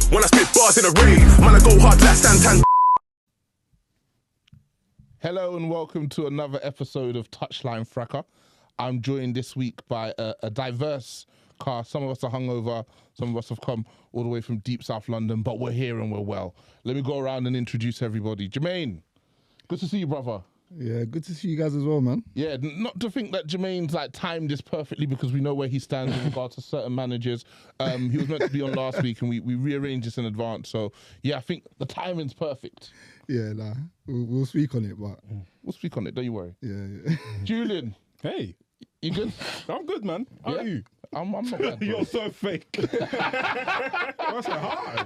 When I spit bars in a rain, man, I go hard like Santan. Hello and welcome to another episode of Touchline Fracas. I'm joined this week by a diverse cast. Some of us are hungover, some of us have come all the way from deep South London, but we're here and we're well. Let me go around and introduce everybody. Jermaine, good to see you, brother. Yeah, good to see you guys as well, man. Yeah, not to think that Jermaine's like timed this perfectly because we know where he stands in regard to certain managers. He was meant to be on last week and we rearranged this in advance. So yeah, I think the timing's perfect. Yeah, nah, we'll speak on it, but... We'll speak on it, don't you worry. Yeah. Julian. Hey. You good? I'm good, man. How are you? I'm not bad, bro. You're so fake. I said hi.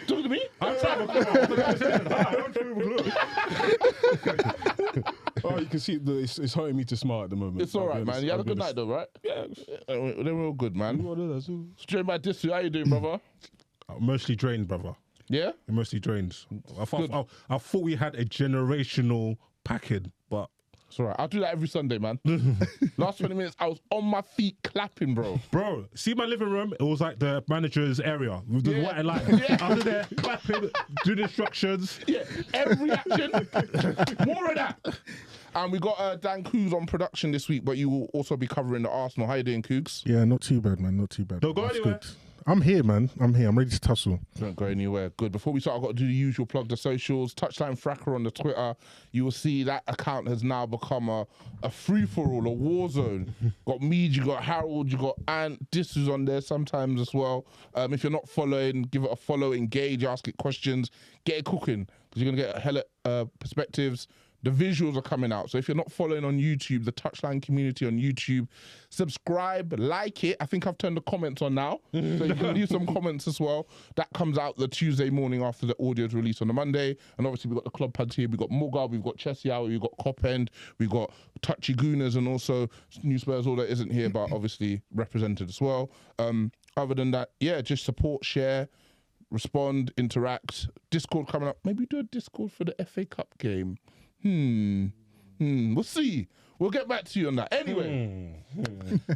Talking to me? I'm trying to Oh, you can see it's hurting me to smile at the moment. It's all right, man. You had a good night, though, right? Yeah. They were all good, man. Straight by Disu, how you doing, brother? I'm mostly drained, brother. Yeah? I'm mostly drained. I thought we had a generational package, but... It's all right. I'll do that every Sunday, man. Last 20 minutes, I was on my feet clapping, bro. Bro, see my living room? It was like the manager's area with the white light. Yeah. I was there clapping, doing instructions. Yeah, every action. More of that. And we got Dan Koogs on production this week, but you will also be covering the Arsenal. How you doing, Koogs? Yeah, not too bad, man. Not too bad. Don't go anywhere. Good. I'm here, man. I'm here. I'm ready to tussle. Don't go anywhere. Good. Before we start, I've got to do the usual plug, the socials. Touchline Fracas on the Twitter. You will see that account has now become a free-for-all, a war zone. Got me, you got Harold, you got Ant. Disu's on there sometimes as well. If you're not following, give it a follow, engage, ask it questions, get it cooking, because you're going to get hella perspectives. The visuals are coming out. So if you're not following on YouTube, the Touchline community on YouTube, subscribe, like it. I think I've turned the comments on now. So you can leave some comments as well. That comes out the Tuesday morning after the audio is released on the Monday. And obviously we've got the club pads here. We've got Muga, we've got Chelsea Hour, we've got Cop End, we've got Touchy Gooners and also New Spurs, all that isn't here, but obviously represented as well. Other than that, yeah, just support, share, respond, interact. Discord coming up. Maybe do a Discord for the FA Cup game. We'll see. We'll get back to you on that. Anyway,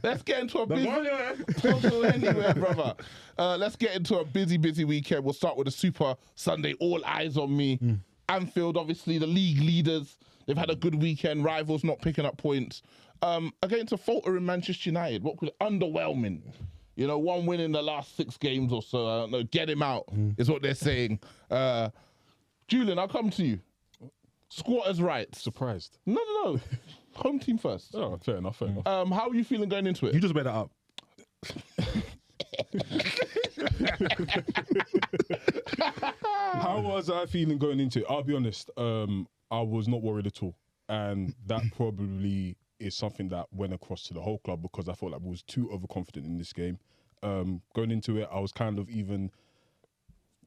let's get into a busy... Don't go anywhere, brother. Let's get into a busy weekend. We'll start with a Super Sunday. All eyes on me. Anfield, obviously, the league leaders. They've had a good weekend. Rivals not picking up points. Against a faltering Manchester United. What could underwhelming? You know, one win in the last 6 games or so. I don't know. Get him out is what they're saying. Julian, I'll come to you. Squatters' rights. Surprised. No. Home team first. Oh, fair enough. How are you feeling going into it? You just made that up. How was I feeling going into it? I'll be honest, I was not worried at all. And that probably is something that went across to the whole club because I felt like we was too overconfident in this game. Going into it, I was kind of even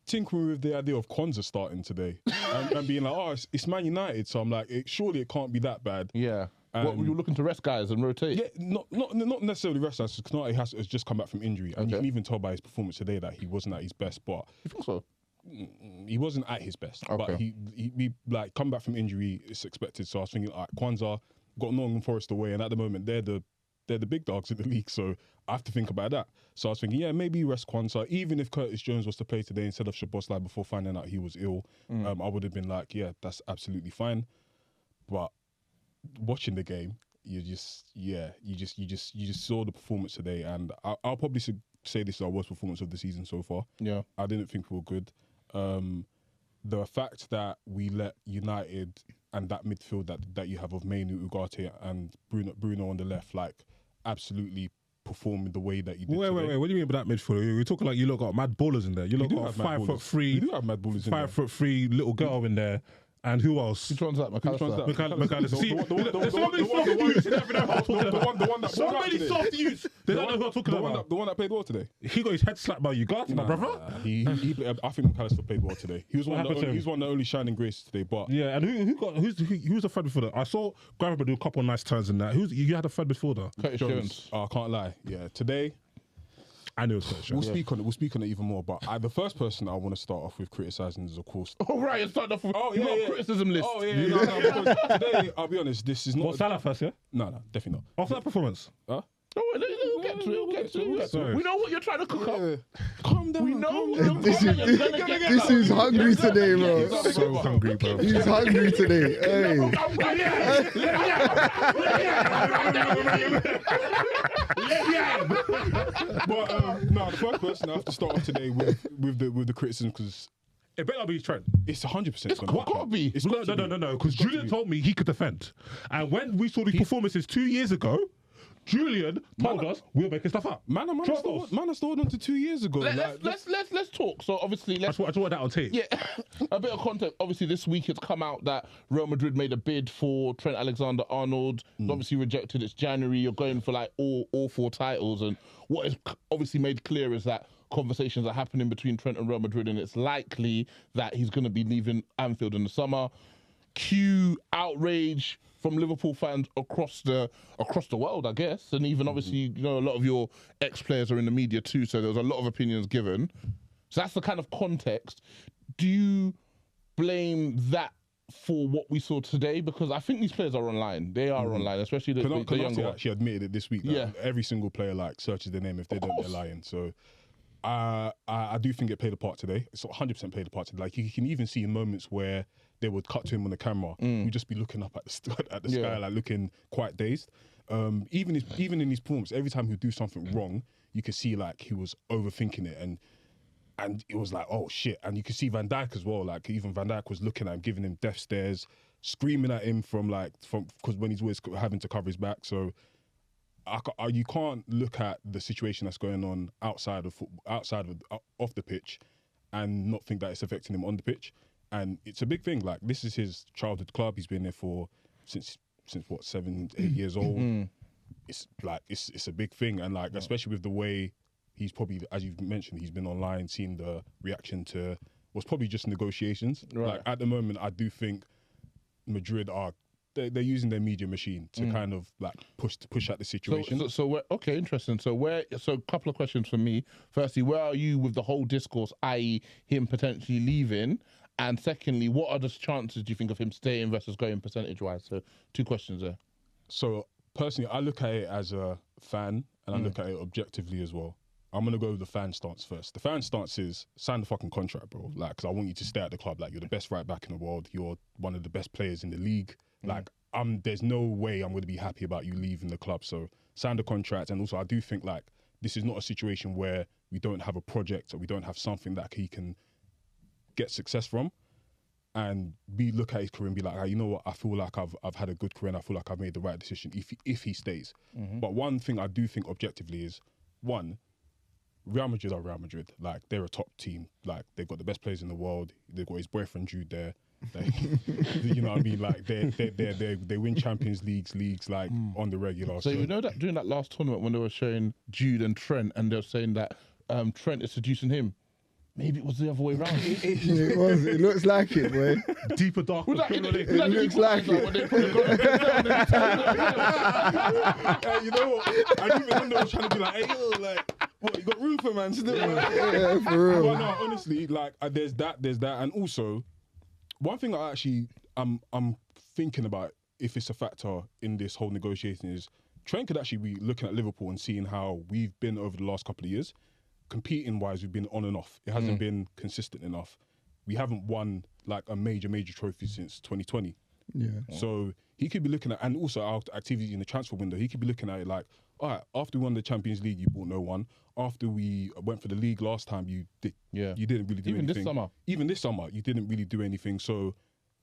tinkering with the idea of Kwanzaa starting today and being like, oh, it's Man United. So I'm like, surely it can't be that bad. Yeah. What, were you looking to rest guys and rotate? Yeah, not necessarily rest guys, because Konate has just come back from injury. And you can even tell by his performance today that he wasn't at his best. But You think so? He wasn't at his best. Okay. But he like come back from injury, it's expected. So I was thinking, all right, Kwanzaa got Nottingham Forest away, and at the moment they're the big dogs in the league, so I have to think about that. So I was thinking, yeah, maybe rest Kwanzaa. Even if Curtis Jones was to play today instead of Szoboszlai before finding out he was ill, I would have been like, yeah, that's absolutely fine. But watching the game, you just saw the performance today, and I'll probably say this is our worst performance of the season so far. Yeah, I didn't think we were good. The fact that we let United and that midfield that you have of Mainu, Ugarte and Bruno on the left, like absolutely performing the way that you did today. Wait. What do you mean by that midfield? You're talking like you lot got mad ballers in there. You lot got 5'3". You do have mad ballers in there. 5'3" little girl in there. And who else? Which one's that? McAllister. Somebody soft youth. They don't know who I'm talking about. The one that played well today. He got his head slapped by Ugarte, my brother. I think McAllister played well today. He was one of the only shining graces today. But yeah, and who's the third midfielder? I saw Gravenberch do a couple of nice turns in that. You had a third midfielder? Curtis Jones. I can't lie. Yeah, today. I knew it was Curtis Jones. We'll speak on it even more. But the first person I want to start off with criticising is, of course. Oh, right, you're starting off with criticism list. Oh, yeah. No, today, I'll be honest, this is not. Salah first, yeah? No, definitely not. After that performance? Huh? Oh, we'll get to it. We know what you're trying to cook up. Come calm down. We know. This is hungry today, bro. So hungry, bro. He's hungry today. Hey. But no, the first person I have to start off today with the criticism because It better be Trent. it's 100%. It's gotta be. It's No, got to be. no. Because Julian told me he could defend. And when we saw these performances 2 years ago, Julian told us we're making stuff up. Man, I started on to 2 years ago. Let's talk. So obviously, I just want that on tape. Yeah, a bit of context. Obviously, this week it's come out that Real Madrid made a bid for Trent Alexander-Arnold. Obviously rejected. It's January. You're going for like all 4 titles. And what is obviously made clear is that conversations are happening between Trent and Real Madrid, and it's likely that he's going to be leaving Anfield in the summer. Cue outrage from Liverpool fans across the world, I guess, and even obviously, a lot of your ex-players are in the media too, so there was a lot of opinions given. So that's the kind of context. Do you blame that for what we saw today? Because I think these players are online. They are online, especially the younger ones. She admitted it this week. That every single player searches their name. If they don't, they're lying. So I do think it played a part today. It's 100% played a part today. Like you can even see in moments where they would cut to him on the camera. He'd just be looking up at the sky, like looking quite dazed. Even in his performance, every time he'd do something wrong, you could see like he was overthinking it, and it was like, oh shit. And you could see Van Dijk as well. Like even Van Dijk was looking at him, giving him death stares, screaming at him from because when he's always having to cover his back. So you can't look at the situation that's going on outside of off the pitch, and not think that it's affecting him on the pitch. And it's a big thing. Like this is his childhood club. He's been there since what 7, 8 years old. It's like it's a big thing, and like especially with the way he's probably, as you've mentioned, he's been online, seeing the reaction to what's probably just negotiations. Right. Like at the moment, I do think Madrid are. They're using their media machine to kind of like push out the situation. So okay, interesting. So a couple of questions for me. Firstly, where are you with the whole discourse, i.e. him potentially leaving? And secondly, what are the chances, do you think, of him staying versus going percentage-wise? So 2 questions there. So personally, I look at it as a fan, and I look at it objectively as well. I'm going to go with the fan stance first. The fan stance is sign the fucking contract, bro. Like, because I want you to stay at the club. Like, you're the best right back in the world. You're one of the best players in the league. Like, there's no way I'm going to be happy about you leaving the club. So sign the contract. And also, I do think, like, this is not a situation where we don't have a project or we don't have something that he can get success from. And look at his career and be like, you know what, I feel like I've had a good career and I feel like I've made the right decision if he stays. But one thing I do think objectively is, one, Real Madrid are Real Madrid. Like, they're a top team. Like, they've got the best players in the world. They've got his boyfriend Jude there. You know what I mean? Like, they win Champions leagues like on the regular. So you know that during that last tournament when they were showing Jude and Trent, and they were saying that Trent is seducing him. Maybe it was the other way around. It was. It looks like it, boy. Deeper, darker. It looks like it. You know what? I didn't even know I was trying to be like, hey, yo, like, what, you got room for man still? Yeah, for real. But no, honestly, like, there's that, and also, one thing I'm thinking about if it's a factor in this whole negotiation is Trent could actually be looking at Liverpool and seeing how we've been over the last couple of years. Competing wise, we've been on and off. It hasn't been consistent enough. We haven't won like a major trophy since 2020. Yeah. So he could be looking at, and also our activity in the transfer window, he could be looking at it like, all right, after we won the Champions League, you bought no one. After we went for the league last time, you didn't really do anything. Even this summer, you didn't really do anything. So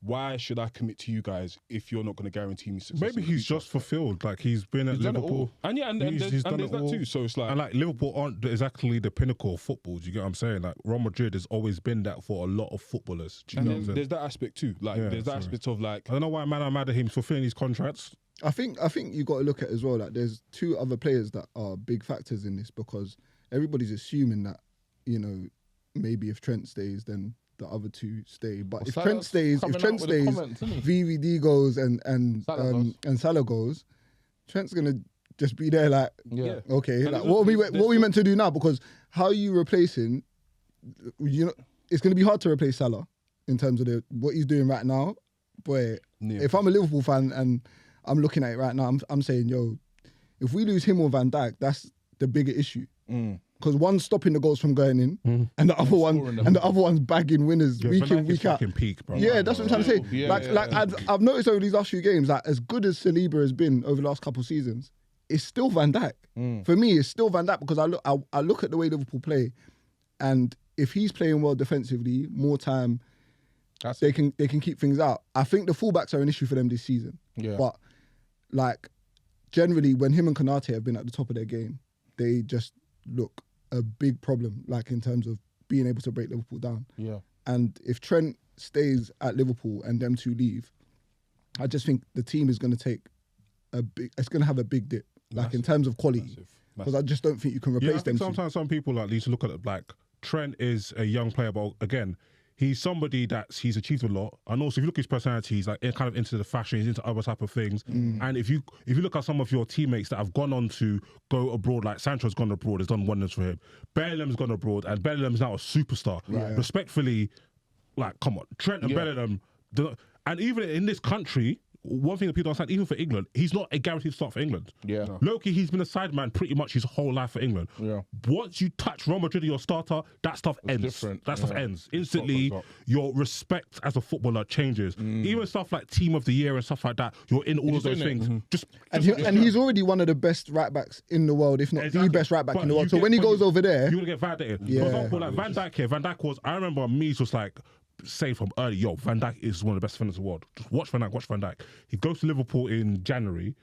why should I commit to you guys if you're not going to guarantee me success? Maybe he's just fulfilled. Like, he's been at Liverpool. And there's that too. So it's like, and like, Liverpool aren't exactly the pinnacle of football. Do you get what I'm saying? Like, Real Madrid has always been that for a lot of footballers. Do you know what I'm saying? There's that aspect too. Like, there's that aspect of like, I don't know why man are mad at him fulfilling his contracts. I think you got to look at as well that there's 2 other players that are big factors in this, because everybody's assuming that, you know, maybe if Trent stays, then the other 2 stay. But if Trent stays, VVD goes and Salah goes, Trent's gonna just be there like, okay, like, what are we meant to do now? Because how are you replacing? You know, it's gonna be hard to replace Salah in terms of what he's doing right now. But if I'm a Liverpool fan and I'm looking at it right now, I'm saying, yo, if we lose him or Van Dijk, that's the bigger issue. because one's stopping the goals from going in, and the other one's bagging winners week in, week out. Peak, bro. Yeah, that's what I'm trying to say. Yeah, I've noticed over these last few games, like as good as Saliba has been over the last couple of seasons, it's still Van Dijk. For me, it's still Van Dijk because I look at the way Liverpool play, and if he's playing well defensively, more time, they can keep things out. I think the fullbacks are an issue for them this season. Yeah. But like generally, when him and Konate have been at the top of their game, they just look a big problem, like in terms of being able to break Liverpool down. Yeah. And if Trent stays at Liverpool and them two leave, I just think the team is going to it's going to have a big dip, like in terms of quality. Because I just don't think you can replace them. Sometimes some people like need to look at it like Trent is a young player, but again, he's somebody he's achieved a lot. And also, if you look at his personality, he's like kind of into the fashion, he's into other type of things. And if you look at some of your teammates that have gone on to go abroad, like Sancho's gone abroad, has done wonders for him. Bellingham's gone abroad, and Bellingham's now a superstar. Right. Respectfully, like, come on, Trent and Bellingham, and even in this country, one thing that people don't understand, even for England, he's not a guaranteed start for England. Yeah. Loki, he's been a sideman pretty much his whole life for England. Yeah. Once you touch Real Madrid, your starter, that stuff ends. Different. That stuff ends. Instantly, your respect as a footballer changes. Even stuff like Team of the Year and stuff like that, you're in all of those things. And he's already one of the best right backs in the world, if not the best right back in the world. So when he goes over there, you're going to get validated. For example, like Van Dijk here, Van Dijk was, I remember me just like, say from early, Van Dijk is one of the best defenders in the world. Just watch Van Dijk. He goes to Liverpool in January.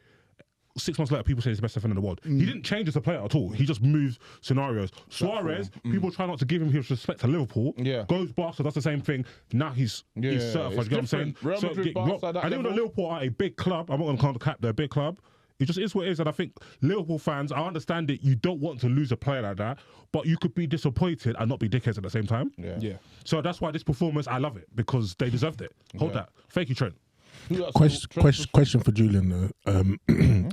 6 months later, people say he's the best defender in the world. He didn't change as a player at all. He just moves scenarios. Suarez, people try not to give him his respect to Liverpool. Yeah. Goes Barca, does the same thing. Now he's certified. You know what I'm saying? Real Madrid, Barca, and even though Liverpool are a big club, I'm not going to count the cap, they're a big club. It just is what it is. And I think Liverpool fans, I understand it. You don't want to lose a player like that, but you could be disappointed and not be dickheads at the same time. Yeah. So that's why this performance, I love it because they deserved it. Hold that. Thank you, Trent. Question for Julian though.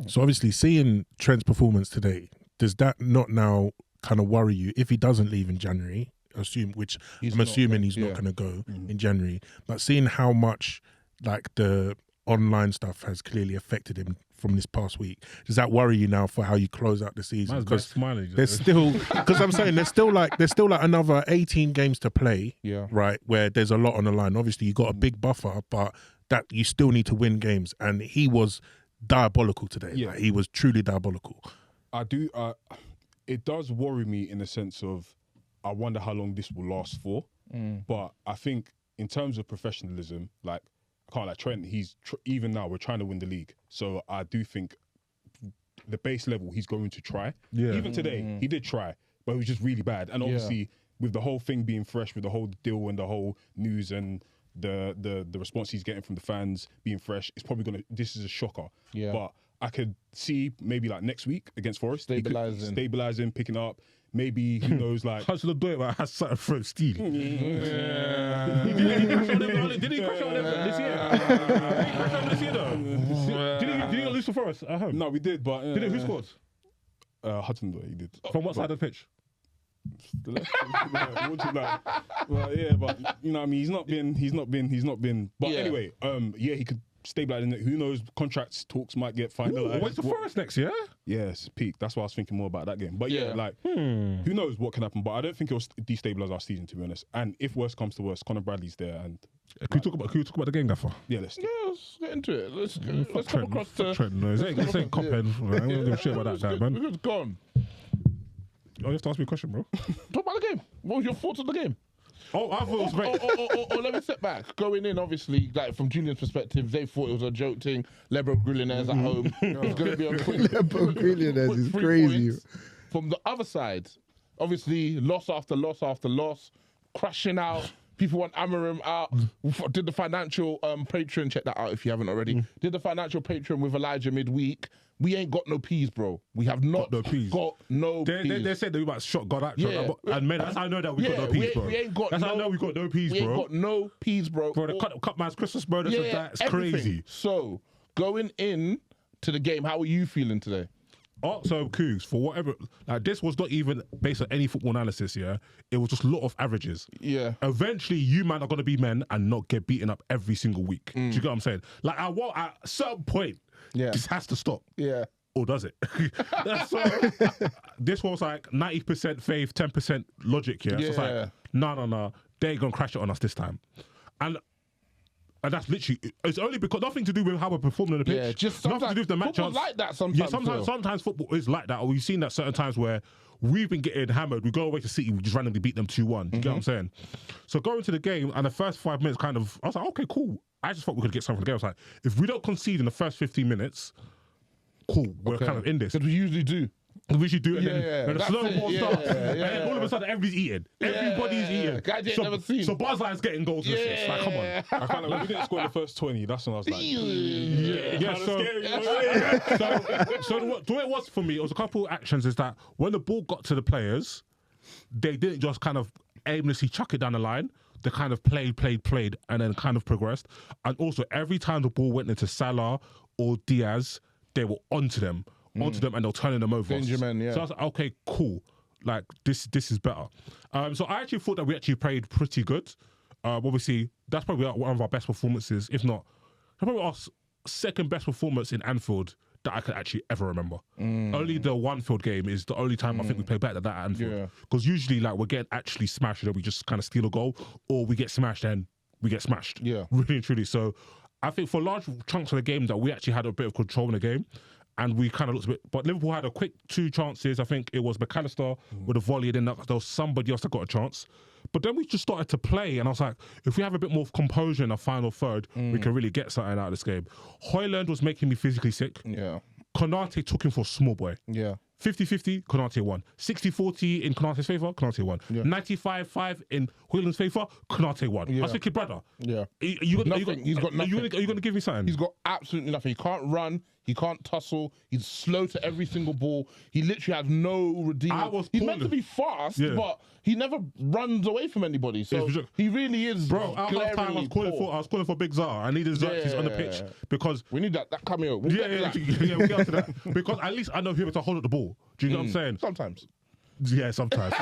So obviously seeing Trent's performance today, does that not now kind of worry you if he doesn't leave in January? I'm assuming he's not going to go in January. But seeing how much like the online stuff has clearly affected him from this past week, does that worry you now for how you close out the season? Because smiling. There's still, because I'm saying there's still like another 18 games to play, right? Where there's a lot on the line. Obviously, you got a big buffer, but that you still need to win games. And he was diabolical today. Yeah. Like, he was truly diabolical. I do. It does worry me in the sense of I wonder how long this will last for. But I think in terms of professionalism, like. I can't like Trent. He's even now we're trying to win the league, so I do think the base level he's going to try. Yeah. Even today he did try, but it was just really bad. And obviously with the whole thing being fresh, with the whole deal and the whole news and the response he's getting from the fans being fresh, it's probably this is a shocker. Yeah. But I could see maybe like next week against Forest, stabilizing, picking up. Maybe, who knows, like... How's the do it, man? Has something from Steel. Did he crash on them this year? Did he crash on this year, though? Did he not lose to Forest at home? No, we did, but... Did it? Who scored? Hudson, he did. From what side of the pitch? The left. Well, yeah, but, you know what I mean? He's not been... But anyway, he could... stabilising it. Who knows? Contracts talks might get finalised. Wait to Forest next year? Yes, peak. That's why I was thinking more about that game. But who knows what can happen? But I don't think it'll destabilise our season, to be honest. And if worse comes to worse, Conor Bradley's there. And can we talk about the game, Gaffer? Yeah, let's get into it. Let's come across to Trent. No, this ain't cop end. I don't give a shit about that guy, man. Who's gone? Oh, you have to ask me a question, bro. Talk about the game. What was your thoughts on the game? Oh, I thought it was great. Let me step back. Going in, obviously, like from Julian's perspective, they thought it was a joke thing. Lebro Grillionaires at home. It's going to be on Lebro Grillionaires is crazy. From the other side, obviously, loss after loss after loss, crashing out. People want Amarim out. Did the financial Patreon, check that out if you haven't already. Did the financial Patreon with Elijah midweek. We ain't got no peas, bro. We have not got no peas. They said that we might shot God actually. And man, that's how I know that we got no peas, bro. That's how I know we got no peas, bro. We ain't got no peas, bro. Bro, the cut man's Christmas, bro. That's crazy. So, going in to the game, how are you feeling today? So Koogs, for whatever, like this was not even based on any football analysis, yeah? It was just a lot of averages. Yeah. Eventually, you man are going to be men and not get beaten up every single week. Do you get what I'm saying? Like, at a certain point, this has to stop. Yeah. or does it? So, this was like 90% faith, 10% logic. Yeah, so it's like no, they ain't gonna crash it on us this time, and that's literally, it's only because nothing to do with how we're performing on the pitch. Yeah, just nothing to do with the matchups. Football's like that sometimes. Yeah, sometimes football is like that. Or we've seen that certain times where we've been getting hammered. We go away to City, we just randomly beat them 2-1. You get what I'm saying? So going to the game and the first 5 minutes, I was like, okay, cool. I just thought we could get something from the game. I was like, if we don't concede in the first 15 minutes, cool, we're kind of in this. Because we usually do. We should do it, and the slow ball starts, and then all of a sudden everybody's eating. Everybody's eating. Guy you never seen. So Barzai's getting goals and assists. Like, come on. I can't when we didn't score in the first 20, that's when I was like, So the way it was for me, it was a couple of actions is that when the ball got to the players, they didn't just kind of aimlessly chuck it down the line. They kind of played, and then kind of progressed. And also, every time the ball went into Salah or Diaz, they were onto them, and they're turning them over. Benjamin, yeah. So I was like, okay, cool. Like, this is better. So I actually thought that we actually played pretty good. Obviously, that's probably one of our best performances, if not, probably our second best performance in Anfield that I could actually ever remember. Only the Onefield game is the only time I think we play better than that at Anfield. Because usually, like, we're getting actually smashed and we just kind of steal a goal, or we get smashed and we get smashed. Yeah. Really and truly. So I think for large chunks of the game that we actually had a bit of control in the game. And we kind of looked a bit, but Liverpool had a quick 2 chances. I think it was McAllister with a volley, and then there was somebody else that got a chance. But then we just started to play, and I was like, if we have a bit more composure in the final third, we can really get something out of this game. Hoyland was making me physically sick. Yeah. Konate took him for a small boy. Yeah. 50-50, Konate won. 60-40 in Konate's favour, Konate won. Yeah. 95-5 in Hoyland's favour, Konate won. Yeah. I was thinking, brother. Yeah. He's got nothing. Are you going to give me something? He's got absolutely nothing. He can't run. He can't tussle. He's slow to every single ball. He literally has no redeeming. He's meant to be fast, but he never runs away from anybody. So he really is. Bro, at half time I was calling for Big Zara. I needed Xerxes on the pitch because we need that cameo. We'll get to that. Because at least I know whoever to hold up the ball. Do you know what I'm saying? Sometimes. Yeah, sometimes.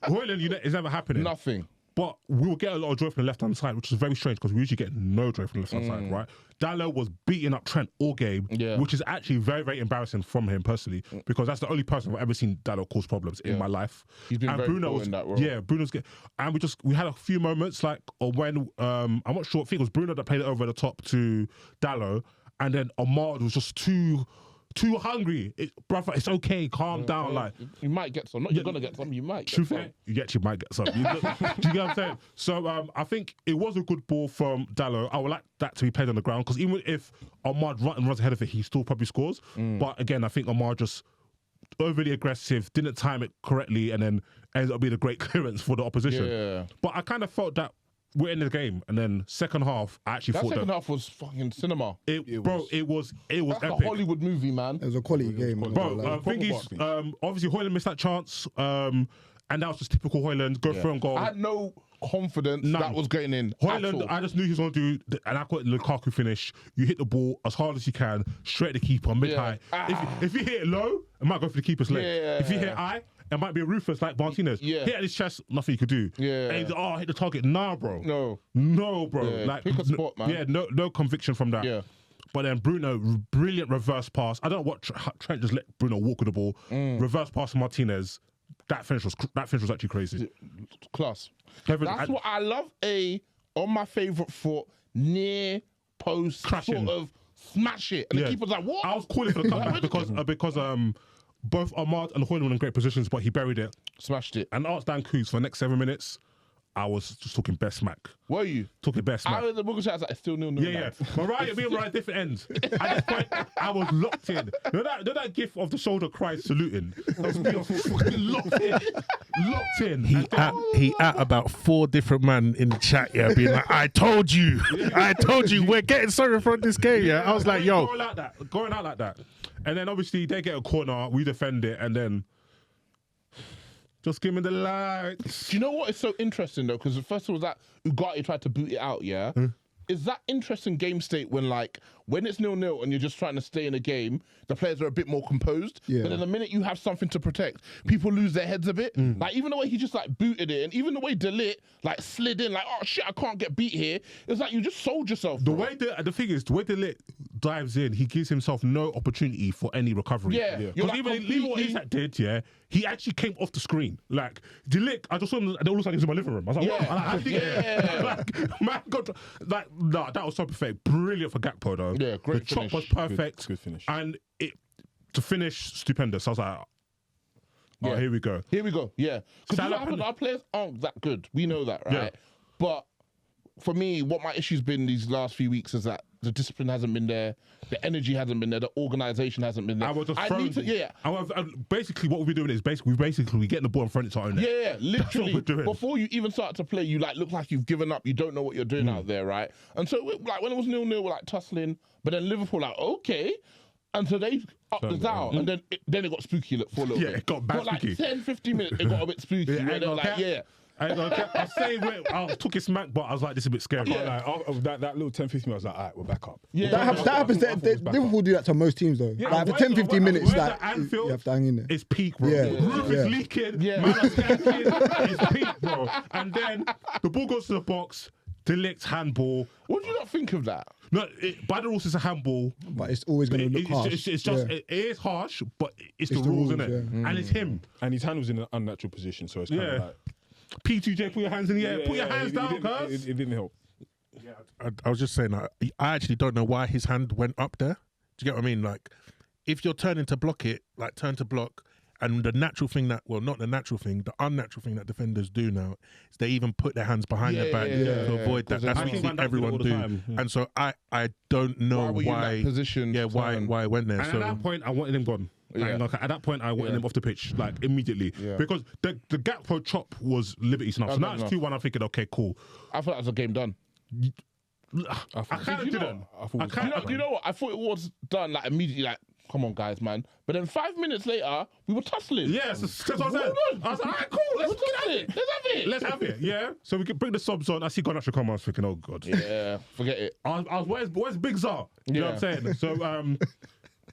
Hoyland, it's never happening. Nothing. But we will get a lot of joy from the left-hand side, which is very strange because we usually get no joy from the left-hand side, right? Dalot was beating up Trent all game, which is actually very, very embarrassing from him personally because that's the only person I've ever seen Dalot cause problems in my life. He's been very Bruno in that role. Yeah, Bruno's good. And we had a few moments like when, I'm not sure, I think it was Bruno that played it over the top to Dalot, and then Ahmad was just too hungry. Brother, it's okay. Calm down. Like you might get some. Not you're gonna get some. You might. True fair. You actually might get some. Do you get what I'm saying? So I think it was a good ball from Dalot. I would like that to be played on the ground because even if Ahmad runs ahead of it, he still probably scores. But again, I think Ahmad just overly aggressive, didn't time it correctly, and then ends up being a great clearance for the opposition. Yeah. But I kind of felt that we're in the game, and then second half, I actually thought second half was fucking cinema. It was that's epic. A Hollywood movie, man. It was a quality game, bro. Thing is, obviously Hoyland missed that chance, and that was just typical Hoyland. Go through and goal. I had no confidence that was getting in. Hoyland, I just knew he was going to do, and I got Lukaku finish. You hit the ball as hard as you can, straight to the keeper, mid high. If you hit it low, it might go for the keeper's leg. If you hit high, it might be a ruthless like Martinez. Hit at his chest, nothing you could do. And hit the target. Nah, bro. No, bro. Like pick a spot, man. Yeah, no conviction from that. Yeah. But then Bruno, brilliant reverse pass. I don't know what Trent just let Bruno walk with the ball. Reverse pass to Martinez. That finish was actually crazy. Class. That's what I love. On my favourite foot, near post, crashing. Sort of smash it, and the keeper's like, "What?" I was calling for the comeback because both Ahmad and Hoyland were in great positions, but he buried it, smashed it, and asked Dan Koogs for the next 7 minutes. I was just talking best smack. Were you? Talking best smack. I was like, it's still 0-0. Yeah. Morayo being right at different ends. At this point, I was locked in. You know that gif of the shoulder cry saluting? I was fucking locked in. Locked in. He at about 4 different men in the chat, being like, I told you, we're getting sorry for this game, I was like, yo. Going out like that. And then obviously they get a corner, we defend it, and then just give me the lights. Do you know what is so interesting though? Because first of all, that Ugarte tried to boot it out, Is that interesting game state when it's 0-0 and you're just trying to stay in a game, the players are a bit more composed. But then the minute you have something to protect, people lose their heads a bit. Like even the way he just booted it, and even the way Delit slid in, oh shit, I can't get beat here. It's like you just sold yourself. The thing is, the way Delit dives in, he gives himself no opportunity for any recovery. Yeah. Because You're like even what Isak did, he actually came off the screen. Like, Delic, I just saw him, it looks like he was in my living room. I was like, what? I think, like, man, God, like, nah, that was so perfect. Brilliant for Gakpo, though. Yeah, great The finish. chop was perfect. Good finish. And to finish, stupendous. I was like, oh, here we go. Here we go. Yeah. Because Salah our players aren't that good. We know that, right? Yeah. But for me, what my issue's been these last few weeks is that the discipline hasn't been there, the energy hasn't been there, the organisation hasn't been there. I was just basically what we're doing is we getting the ball in front of our own net. Yeah, literally. we're doing. Before you even start to play, you like look like you've given up. You don't know what you're doing out there, right? And so, like when it was 0-0, we're like tussling, but then Liverpool like okay, and so they upped the down, and then it got spooky for a little bit. Yeah, it got bad for like spooky. 10-15 minutes, it got a bit spooky. Yeah, where they were like, I say I took his smack, but I was like, this is a bit scary. Like, that little 10-15 minutes, I was like, all right, we're back up. Yeah, That happens. Liverpool do that to most teams though. Like for 10-15 minutes, like you have to hang in there. It's peak, bro. Yeah. Roof is leaking. Man, I'm skanking. It's peak, bro. And then the ball goes to the box. Delict's handball. What do you not think of that? No, by the rules, it's a handball. But it's always going to look harsh. It's just, it is harsh, but it's the rules, isn't it? yeah. And it's him. And his hand was in an unnatural position, so it's kind of like... P2J, put your hands in the air. Put your hands down, cuz. It didn't help. I was just saying, I actually don't know why his hand went up there. Do you get what I mean? Like, if you're turning to block it, like turn to block, and the natural thing the unnatural thing that defenders do now is they even put their hands behind their back to avoid that. That's what you see everyone do. And so I don't know why. Were you in that position? Yeah, why it went there. And so at that point, I wanted him gone. Like, at that point, I wanted him off the pitch, like immediately, because the Gakpo chop was liberty snuff. So now it's 2-1. I'm thinking, okay, cool. I thought that was a game done. I kind of didn't. You know what? I thought it was done like immediately. Like, come on, guys, man. But then 5 minutes later, we were tussling. Yes, that's what I said. I was like, all right, cool. Let's have it. Let's have it. Yeah. So we can bring the subs on. I see Garnacho come on. I was thinking, oh god. Yeah, forget it. I was where's Big Zar? You know what I'm saying?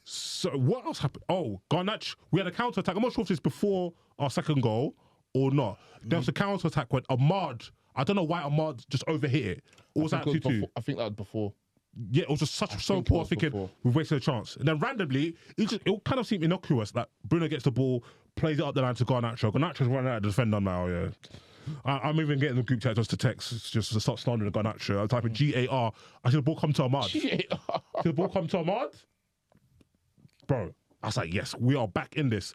So what else happened? Oh, Garnacho, we had a counter attack. I'm not sure if it's before our second goal or not. There was a counter attack when Ahmad. I don't know why Ahmad just overhit it. Or was that 2-2? I think that was before. Yeah, it was just so poor. Thinking we've wasted a chance, and then randomly, it kind of seemed innocuous. Like Bruno gets the ball, plays it up the line to Garnacho. Garnacho's running out of the defender now. Yeah, I'm even getting the group chat just to text, just to start slandering Garnacho. I'm typing GAR. I see the ball come to Ahmad. See the ball come to Ahmad, bro. I was like, yes, we are back in this.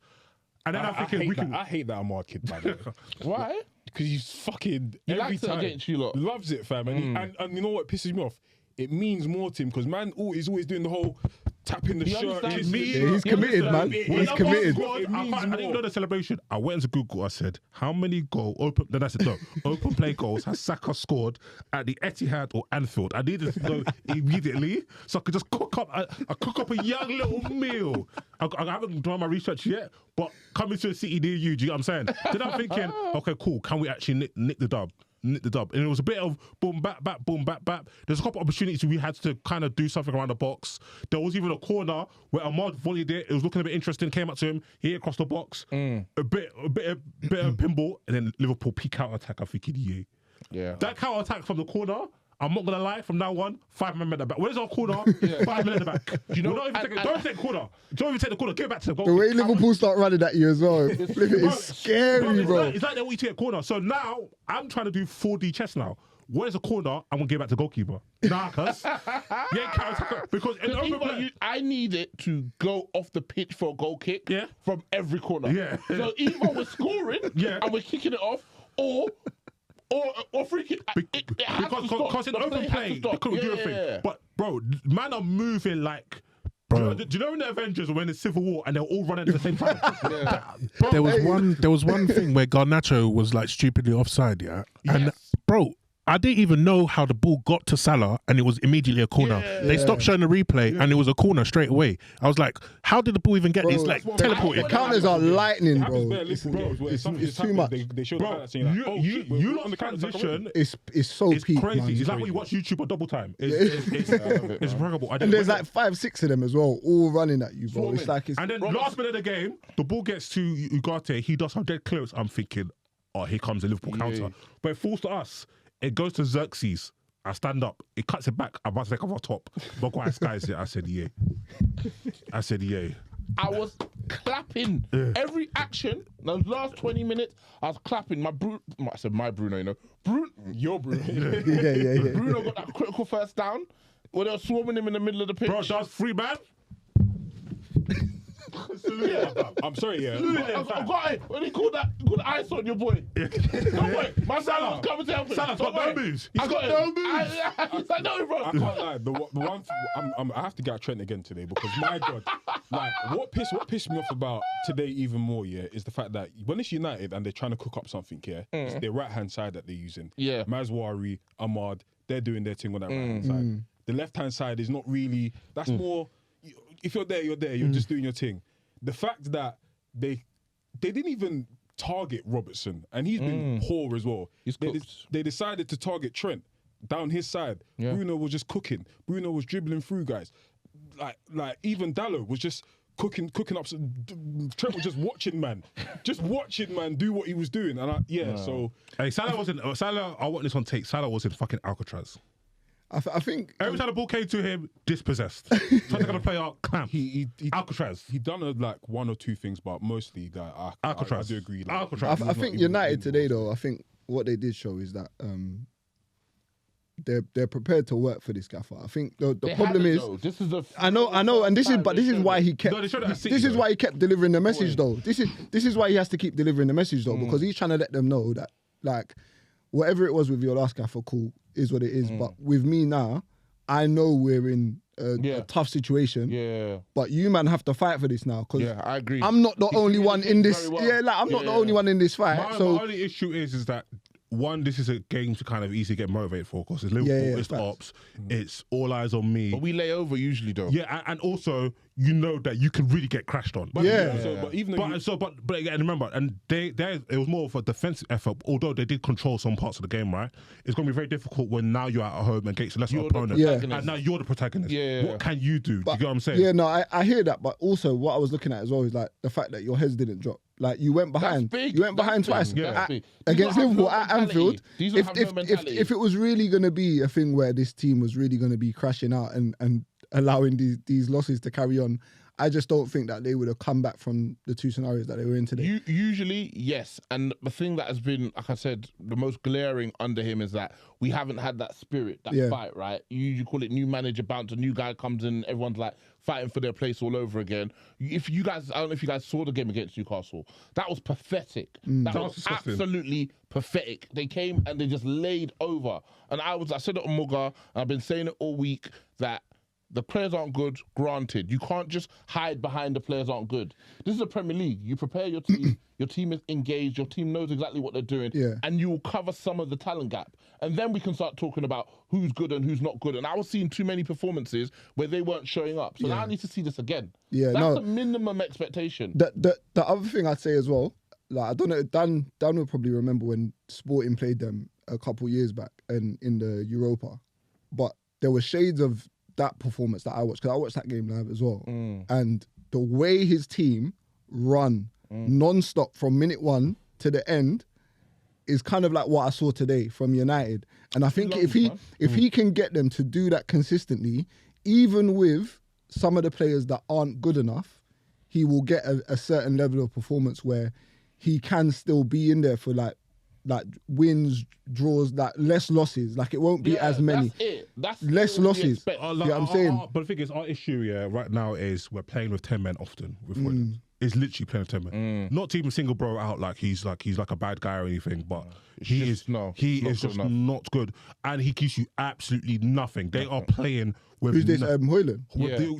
And then I'm thinking, I hate that Ahmad kid, by the way. Why? Because he's fucking He every likes it time against you lot. loves it, fam. And you know what pisses me off? It means more to him because man, he's always doing the whole tapping the He shirt. understands. He's committed, man. He's committed. I didn't even know the celebration. I went into Google. I said, how many Then I said, no, open play goals has Saka scored at the Etihad or Anfield? I needed to know immediately so I could just cook up a young little meal. I haven't done my research yet, but coming to a city near you, do you know what I'm saying? Then I'm thinking, okay, cool. Can we actually nick the dub? And it was a bit of boom, bap, bap, boom, bap, bap. There's a couple of opportunities we had to kind of do something around the box. There was even a corner where Ahmad volleyed it. It was looking a bit interesting. Came up to him, he hit across the box. A bit of pinball, and then Liverpool peak counter attack. I'm thinking, yeah. That counter attack from the corner. I'm not gonna lie. From now on, 5 men at the back. Where's our corner? 5 men at the back. Don't take the corner. Don't even take the corner. Give it back to the goal. The way Liverpool start running at you as well, it's scary, bro. It's like they want you to get a corner. So now I'm trying to do 4D chess now. Where's the corner? I'm gonna give it back to goalkeeper. Nah, cuz. Because in the open play, I need it to go off the pitch for a goal kick from every corner. Yeah. So either we're scoring and we're kicking it off, or free kick. Because in open play, they couldn't do anything. But bro, man are moving like. Bro. Do you know in the Avengers when it's Civil War and they're all running at the same time? There was one thing where Garnacho was like stupidly offside, and bro, I didn't even know how the ball got to Salah and it was immediately a corner. They stopped showing the replay and it was a corner straight away. I was like, how did the ball even get this? Like teleported. The counters are lightning, bro. It's too much. They show Bro, you lot on the transition. It's so peak, crazy. man. It's like when you watch YouTube on double time. It's incredible. And there's like 5-6 of them as well, all running at you, bro. It's like and then last minute of the game, the ball gets to Ugarte. He does some dead clearance. I'm thinking, oh, here comes the Liverpool counter. But it falls to us. It goes to Xerxes. I stand up. It cuts it back. I'm about to take off my top. Maguire skies it. I said, yeah. I was clapping every action. Those last 20 minutes, I was clapping. I said my Bruno, you know. Your Bruno. Yeah. Bruno got that critical first down when they were swarming him in the middle of the pitch. Bro, that's free, man. I'm sorry, yeah. I got it. When he called that good ice on your boy. Don't worry. My Salah was coming to help him. Salah's got no moves. I got no moves. He's like, no, bro. I can't lie. The one I have to get Trent again today because my God, like what pissed me off about today even more, yeah, is the fact that when it's United and they're trying to cook up something, yeah, it's their right hand side that they're using. Yeah. Mazwari, Ahmad, they're doing their thing on that right hand side. The left hand side is not really. That's more. If you're there, you're there. You're just doing your thing. The fact that they didn't even target Robertson, and he's been poor as well. They decided to target Trent down his side. Yeah. Bruno was just cooking. Bruno was dribbling through guys. Like even Dallo was just cooking up. Trent was just watching man do what he was doing. And so hey, Salah wasn't. Salah, I want this on tape. Salah was in fucking Alcatraz. I think every time the ball came to him, dispossessed. Trying to get a player out, clamp. Alcatraz. He done like one or two things, but mostly that Alcatraz. I do agree. Like, Alcatraz. I think United today, though, I think what they did show is that they're prepared to work for this gaffer. I think the problem is this is I know, and this is why he kept. No, they showed it at City, This is though. why he kept delivering the message, though. This is why he has to keep delivering the message, though, because he's trying to let them know that like whatever it was with your last gaffer, cool is what it is. But with me now, I know we're in a tough situation. Yeah. But you man have to fight for this now, because I agree. I'm not the only one in this. very well. Yeah, like I'm not the only one in this fight. My So only issue is that one, this is a game to kind of easily get motivated for because it's Liverpool, it's facts. Ops, it's all eyes on me. But we lay over usually, though. Yeah, and also you know that you can really get crashed on. but even though But again, remember, and it was more of a defensive effort. Although they did control some parts of the game, right? It's going to be very difficult when now you're at home against a lesser You're the opponent, protagonist. and now you're the protagonist. Yeah. What can you do? Do you get what I'm saying? Yeah, no, I hear that, but also what I was looking at as well is like the fact that your heads didn't drop. Like you went behind, big. you went behind That's twice big. That's big. against These don't have Liverpool no at mentality. Anfield. These don't have no mentality. If it was really going to be a thing where this team was really going to be crashing out and allowing these losses to carry on, I just don't think that they would have come back from the two scenarios that they were in today. Usually, yes. And the thing that has been, like I said, the most glaring under him is that we haven't had that spirit, that fight, right? You call it new manager bounce, a new guy comes in, everyone's like fighting for their place all over again. I don't know if you guys saw the game against Newcastle. That was pathetic. That was disgusting. absolutely pathetic. They came and they just laid over. And I said it on Muga, and I've been saying it all week, that the players aren't good, granted. You can't just hide behind the players aren't good. This is the Premier League. You prepare your team, your team is engaged, your team knows exactly what they're doing, and you will cover some of the talent gap. And then we can start talking about who's good and who's not good. And I was seeing too many performances where they weren't showing up. So now I need to see this again. Yeah, That's no. the minimum expectation. The other thing I'd say as well, like I don't know, Dan will probably remember when Sporting played them a couple years back and in the Europa, but there were shades of that performance that I watched, because I watched that game live as well. And the way his team run non-stop from minute one to the end is kind of like what I saw today from United. And I think if he can get them to do that consistently, even with some of the players that aren't good enough, he will get a certain level of performance where he can still be in there for like wins, draws, like less losses. Like it won't be as many. That's it. That's less all we losses. expect. You know what I'm saying? But the thing is, our issue right now is we're playing with 10 men often with Hoyland. It's literally playing with 10 men. Not to even single bro out like he's a bad guy or anything, but he is just not good, and he gives you absolutely nothing. They are playing with Who's this? Hoyland?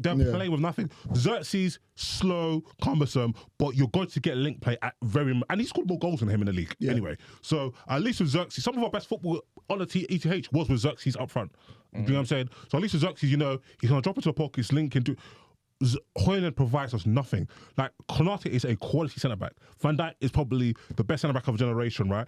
They're playing with nothing. Xerxes, slow, cumbersome, but you're going to get link play at and he scored more goals than him in the league anyway. So at least with Xerxes, some of our best football on the ETH was with Xerxes up front. You know what I'm saying? So at least with Xerxes, you know, he's going to drop into a pocket, he's linking to. Hoyland provides us nothing. Like, Konate is a quality centre-back. Van Dijk is probably the best centre-back of a generation, right?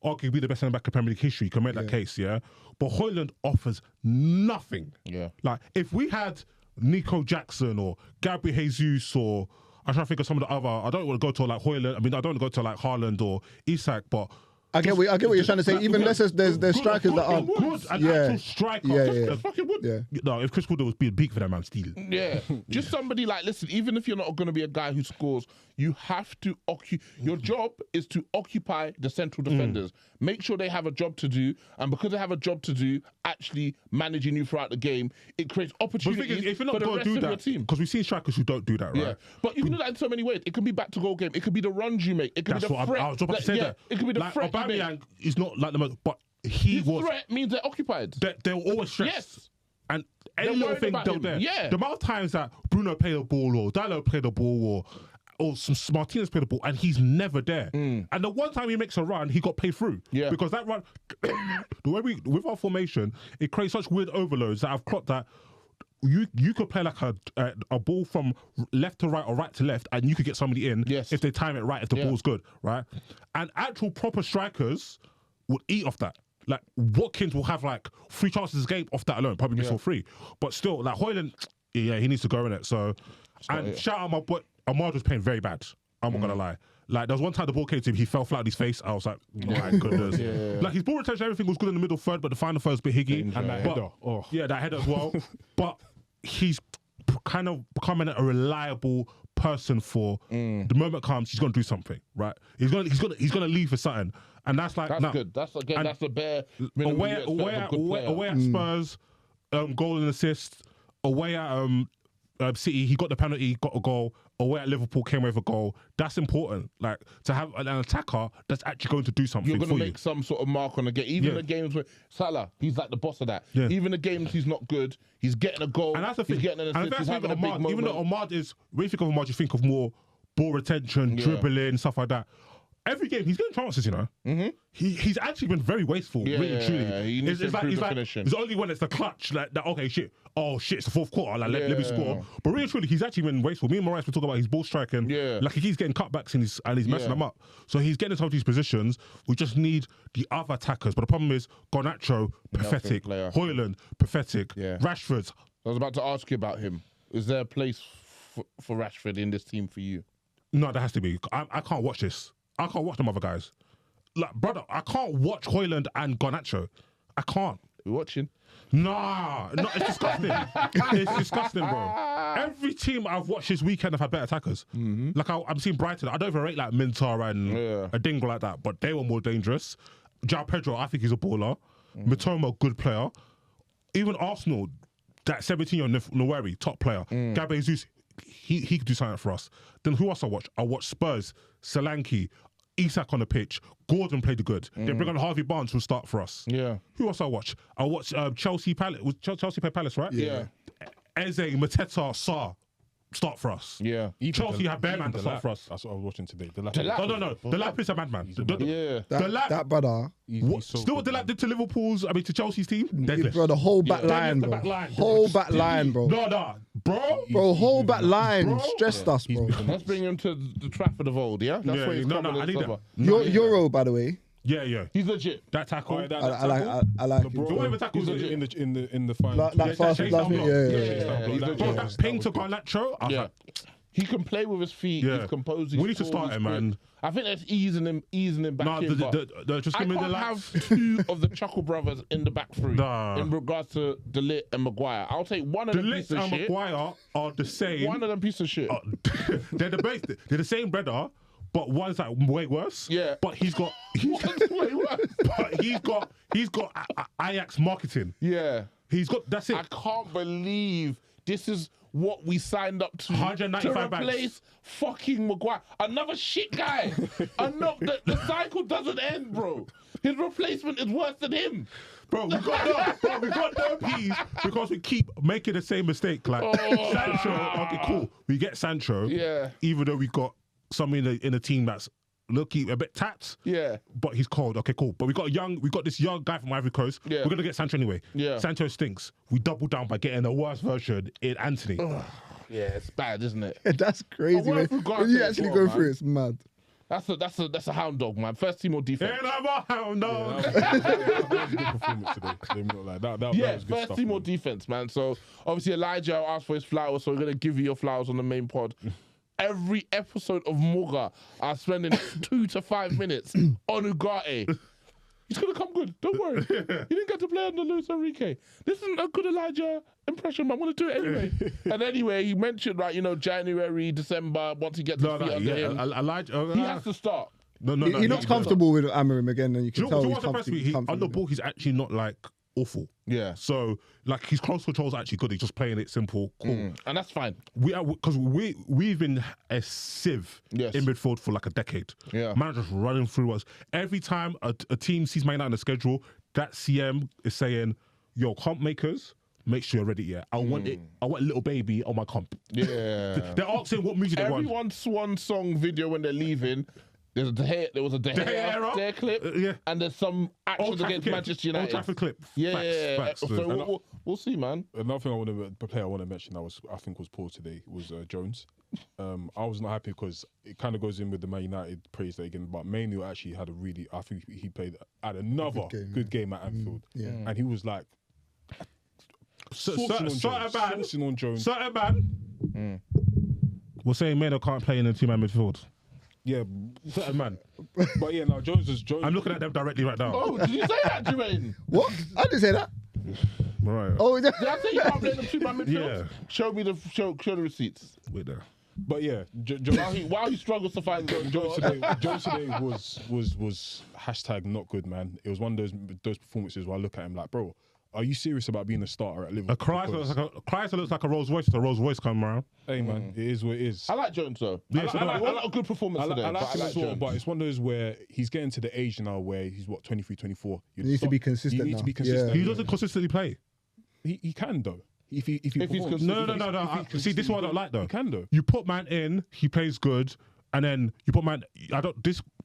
Arguably the best centre-back in Premier League history. You can make that case, yeah? But Hoyland offers nothing. Yeah. Like, if we had Nico Jackson or Gabriel Jesus or... I'm trying to think of some of the other... I don't want to go to like Hoyland. I mean, I don't want to go to like Haaland or Isak, but... I get what you're trying to say. Even less as there's strikers that aren't. Good, an Yeah. actual striker. Yeah. Just fucking wood. Yeah. No, if Chris Wood was being peak for that man, steal. Yeah, just somebody like, listen, even if you're not going to be a guy who scores, you have to your job is to occupy the central defenders. Make sure they have a job to do, and because they have a job to do, actually managing you throughout the game, it creates But the opportunities thing is, if you're for not the going rest to do of your that, team. because we've seen strikers who don't do that, right? Yeah, but you can do that in so many ways. It could be back to goal game. It could be the runs you make. It could That's be the what threat. I was about to say. That It could be the like, threat you make. Aubameyang is not like the most, but he His was. threat means they're occupied. They were always stressed. Yes. And any They're little worried thing about they're him. there. Yeah. The amount of times that Bruno played the ball or Dalot played the ball or some Martinez played the ball and he's never there. And the one time he makes a run, he got played through. Yeah. Because that run, the way with our formation, it creates such weird overloads that I've clocked that you could play like a ball from left to right or right to left and you could get somebody in if they time it right, if the ball's good, right? And actual proper strikers would eat off that. Like Watkins will have like 3 chances a game off that alone, probably just for free. But still, like Højlund, yeah, he needs to go in it. So, and shout out my boy, Ahmad was playing very bad. I'm not gonna lie. Like there was one time the ball came to him, he fell flat on his face. I was like, my goodness. Like his ball retention, everything was good in the middle third, but the final third was a bit higgy. And that header. Oh. Yeah, that header as well. But he's kind of becoming a reliable person for the moment comes, he's gonna do something, right? He's gonna leave for something. And that's like That's good. That's again. That's the bare minimum. away at Spurs, goal and assist. Away at City, he got the penalty, got a goal. Away at Liverpool, came away with a goal. That's important. Like to have an attacker that's actually going to do something. You're going to for make you. some sort of mark on the game. Even the games where Salah, he's like the boss of that. Yeah. Even the games he's not good, he's getting a goal. And that's the thing. He's getting an And assist. He's that's having a big Ahmad, moment. even though Ahmad is, when you think of Ahmad, you think of more ball retention, dribbling, stuff like that. Every game, he's getting chances, you know. Mm-hmm. He's actually been very wasteful, really, truly. He needs to improve the finishing. It's only when it's the clutch, like, that, okay, shit, it's the fourth quarter, like, let me score. But really, truly, he's actually been wasteful. Me and Morayo were talking about his ball striking. Yeah. Like, he keeps getting cutbacks and he's messing them up. So he's getting into these positions. We just need the other attackers. But the problem is, Garnacho, pathetic. player. Højlund, pathetic. Yeah. Rashford. I was about to ask you about him. Is there a place for Rashford in this team for you? No, there has to be. I can't watch this. I can't watch them other guys. Like, brother, I can't watch Højlund and Garnacho. I can't. We're watching. Nah, no, it's disgusting. It's disgusting, bro. Every team I've watched this weekend have had better attackers. Like, I'm seeing Brighton. I don't even rate like Minter and a dingle like that, but they were more dangerous. João Pedro, I think he's a baller. Mitoma, good player. Even Arsenal, that 17-year-old Nweri, top player. Gabriel Jesus, he could do something for us. Then who else I watch? I watch Spurs, Solanke, Isak on the pitch. Gordon played good. They bring on Harvey Barnes who will start for us. Yeah. Who else I watch? I watch Chelsea Palace. Chelsea play Palace, right? Yeah. Eze, Mateta, Sarr start for us. Yeah. Chelsea have Bearman to start for us. That's what I was watching today. The Lap. No. The Lap is a madman. Yeah. That brother, Still what the Lap did to to Chelsea's team? bro, the whole back line, bro. Whole back line, bro. No, bro. Bro, whole back line stressed us, bro. Let's bring him to the Trafford of old, yeah? That's where he's coming I in need summer. that. Euro, by the way. Yeah. He's legit. That tackle. I like it. The way the tackle's legit. in the final. That fast chase last down minute, block. yeah. He's Bro, legit. that ping to Garnacho, I was Yeah. like, He can play with his feet. Yeah. He's composed. We need to start him, man. I think that's easing him back no, in. But just I give me the can't Lap. have two of the Chuckle brothers in the back three Nah. in regards to Delit and Maguire. I'll take one of them piece Ligt of and shit. Maguire are the same. One of them piece of shit. They're the same brother, but one's like way worse. Yeah. But he's got Ajax marketing. Yeah. He's got that's it. I can't believe this is what we signed up to 195 to replace fucking Maguire. Another shit guy. The cycle doesn't end, bro. His replacement is worse than him. Bro, we got no peas because we keep making the same mistake. Like Sancho, okay, cool. We get Sancho. Yeah. Even though we got somebody in the team that's looking a bit tapped. Yeah. But he's cold. Okay, cool. But we got this young guy from Ivory Coast. Yeah. We're gonna get Sancho anyway. Yeah. Sancho stinks. We double down by getting a worse version in Anthony. Yeah, it's bad, isn't it? That's crazy, I man. forgot When you that actually as go well, through man. it, it's mad. That's a hound dog, man. First team or defense. And I'm a hound dog. That was a good performance today. That was good first stuff, team or man. defense, man. So obviously Elijah asked for his flowers, so we're gonna give you your flowers on the main pod. every episode of Morga, I'm spending 2 to 5 minutes on Ugarte. He's going to come good. Don't worry. He didn't get to play under Luis Enrique. This isn't a good Elijah impression, but I want to do it anyway. And anyway, he mentioned, like, you know, January, December, once he gets his feet under him, Elijah, he has to start. No, He looks comfortable with Amorim again, and you can tell he's comfortable. on the ball, he's actually not like awful. Yeah. So like his cross control is actually good. He's just playing it simple, cool. And that's fine. Because we've been a sieve in midfield for like a decade. Yeah. Man just running through us. Every time a team sees Man United on the schedule, that CM is saying, "Yo, comp makers, make sure you're ready. Yeah, I want it. I want little baby on my comp." Yeah. They're asking what music they want. Everyone's swan song video when they're leaving. There was a De Gea clip, and there's some actions against Manchester United. Old Trafford clip. Facts. So we'll see, man. Another thing I want to mention that I think was poor today was Jones. I was not happy because it kind of goes in with the Man United praise that again, but Manu actually had I think he played at another good game at Anfield, and he was like sourcing on Jones. Certain man. We're saying Manu can't play in a two-man midfield. Yeah, certain man. But yeah, now Jones. I'm looking at them directly right now. Oh, did you say that, Jermaine? What? I didn't say that. Morayo. Oh, did I say you can't play in the two-man midfield? Yeah. Show the receipts. Wait there. But yeah, while he struggles to find Jones today was hashtag not good, man. It was one of those performances where I look at him like, bro, are you serious about being a starter at Liverpool? A Chrysler looks like a Rolls Royce. The Rolls Royce come around. Hey man, it is what it is. I like Jones though. Yeah, I like a good performance today. I like him as well, Jones. but it's one of those where he's getting to the age now where he's 23, 24. He needs to be consistent. You need to be consistent. Yeah. He doesn't consistently play. He can though. If he he's performs. consistent. See, this is what I don't like though. He can though. You put man in, he plays good, and then you put man.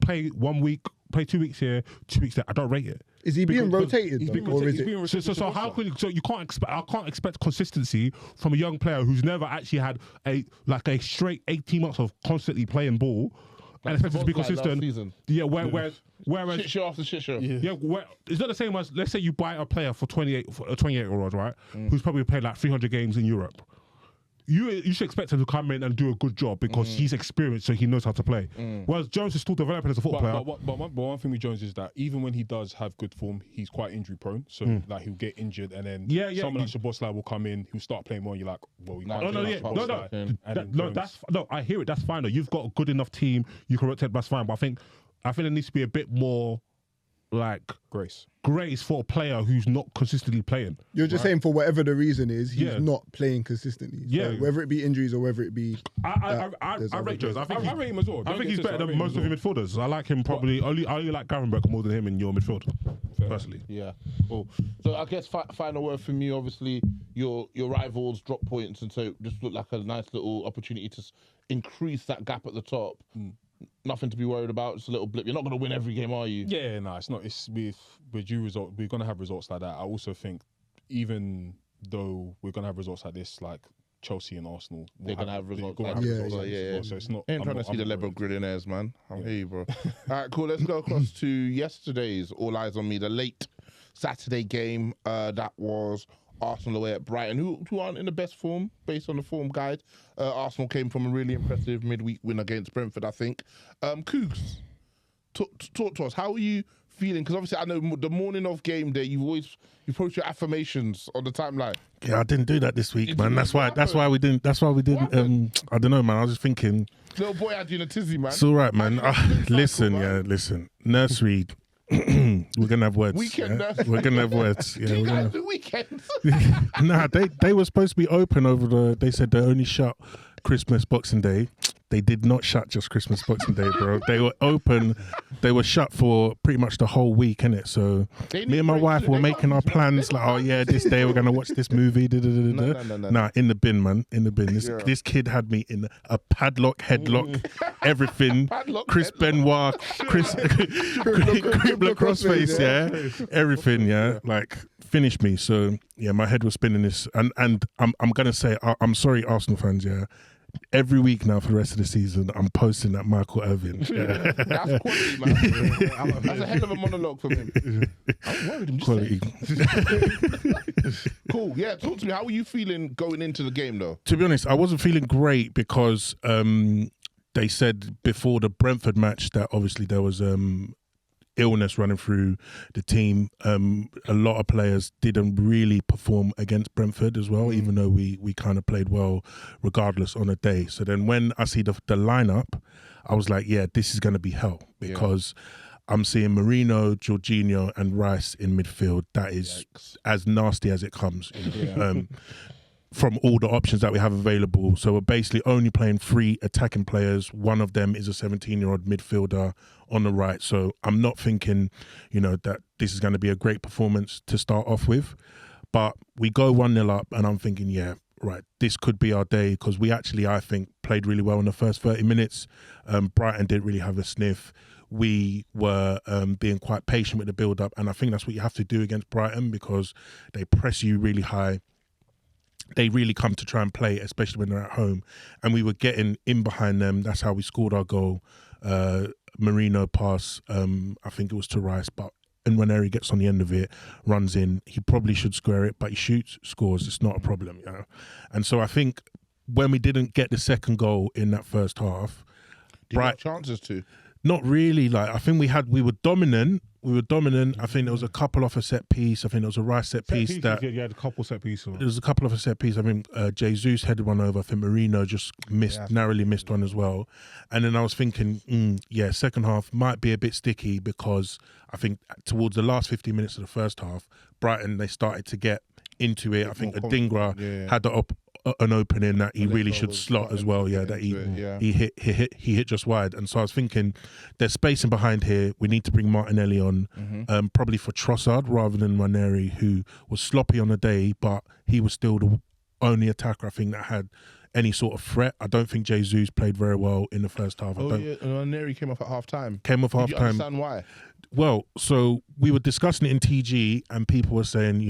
Play 1 week, play 2 weeks here, 2 weeks there. I don't rate it. Is he being rotated? He's being Or is rotated. it? So how can you can't expect? I can't expect consistency from a young player who's never actually had a straight 18 months of constantly playing ball. And expect to be consistent. Yeah, whereas Shit show after shit show. Yeah, it's not the same as, let's say you buy a player for a 28-year-old, right, who's probably played like 300 games in Europe. You should expect him to come in and do a good job because he's experienced, so he knows how to play. Whereas Jones is still developing as a football player. But one thing with Jones is that even when he does have good form, he's quite injury prone. So like he'll get injured, and then someone like Szoboszlai will come in, he'll start playing more, and you're like, well, we can't. I hear it. That's fine though. You've got a good enough team. You can rotate. That's fine. But I think there needs to be a bit more like grace for a player who's not consistently playing. You're just saying for whatever the reason is, he's not playing consistently. So whether it be injuries or whether it be... I rate Jones. I rate him as well. I think he's better than most of your midfielders. I like him probably... I only like Gravenberch more than him in your midfield, personally. Yeah, cool. So I guess final word for me, obviously, your rivals drop points, and so it just looked like a nice little opportunity to increase that gap at the top. Nothing to be worried about. It's a little blip. You're not going to win every game, are you? Yeah, no, it's not. It's with due result. We're going to have results like that. I also think, even though we're going to have results like this, like Chelsea and Arsenal, they're going to have results. Yeah. So it's not. I'm trying to see the level of grillionaires, man. I'm here, bro. All right, cool. Let's go across to yesterday's All Eyes on Me, the late Saturday game. That was Arsenal away at Brighton, who aren't in the best form based on the form guide. Arsenal came from a really impressive midweek win against Brentford, I think. Koogs, talk to us. How are you feeling? Because obviously I know the morning of game day, you post your affirmations on the timeline. Yeah, I didn't do that this week, man. That's why we didn't. I don't know, man. I was just thinking. Little boy had you in a tizzy, man. It's all right, man. Listen. Nursery. We're gonna have words. We're gonna have words. Yeah, do you guys do weekends? Nah, they were supposed to be open they said they only shut Christmas, Boxing Day. They did not shut just Christmas, Boxing Day, bro. They were open. They were shut for pretty much the whole week, innit? So me and my wife were making our plans like, oh yeah, this day we're gonna watch this movie. No. Nah, in the bin, man. In the bin. This kid had me in a padlock, headlock, everything. Chris Benoit, Crippler, Crossface, yeah. Everything, yeah. Like finished me. So yeah, my head was spinning this, and I'm gonna say I'm sorry, Arsenal fans, yeah. every week now for the rest of the season, I'm posting that Michael Irvin. That's quality, man. That's a hell of a monologue from him. I'm worried. I'm just Quality. cool. Yeah, talk to me. How were you feeling going into the game, though? To be honest, I wasn't feeling great because they said before the Brentford match that obviously there was illness running through the team. A lot of players didn't really perform against Brentford as well, even though we kind of played well regardless on a day. So then when I see the lineup, I was like, yeah, this is going to be hell because I'm seeing Marino, Jorginho and Rice in midfield. That is as nasty as it comes. From all the options that we have available. So we're basically only playing 3 attacking players. One of them is a 17-year-old midfielder on the right. So I'm not thinking, that this is going to be a great performance to start off with. But we go 1-0 up and I'm thinking, yeah, right, this could be our day because we actually, I think, played really well in the first 30 minutes. Brighton didn't really have a sniff. We were being quite patient with the build-up. And I think that's what you have to do against Brighton because they press you really high. They really come to try and play, especially when they're at home. And we were getting in behind them. That's how we scored our goal. Marino pass, I think it was to Rice, but and when Harry gets on the end of it, runs in, he probably should square it, but he shoots, scores. It's not a problem, And so I think when we didn't get the second goal in that first half, Did you have chances to? Not really. I think we were dominant. I think there was a couple off a set piece. I think there was a Rice set piece that you had a couple set pieces. There was a couple of a set piece. I think Jesus headed one over. I think Marino just narrowly missed one as well. And then I was thinking, second half might be a bit sticky because I think towards the last 15 minutes of the first half, Brighton, they started to get into it. I think Adingra had an opening that he really should slot as well. Yeah, that he hit just wide. And so I was thinking, there's spacing behind here. We need to bring Martinelli on, probably for Trossard rather than Ranieri, who was sloppy on the day, but he was still the only attacker I think that had any sort of threat. I don't think Jesus played very well in the first half. Ranieri came off at half time. Came off half Did you time. Understand why? Well, so we were discussing it in TG, and people were saying,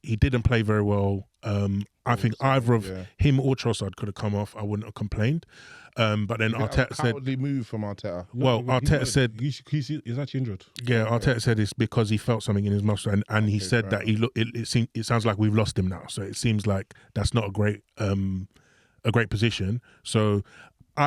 he didn't play very well. I think either of him or Trossard could have come off. I wouldn't have complained. But then Arteta said... Cowardly move from Arteta. Well, Arteta said... He's actually injured. Yeah, Arteta said it's because he felt something in his muscle. And he said that it sounds like we've lost him now. So it seems like that's not a great position. So...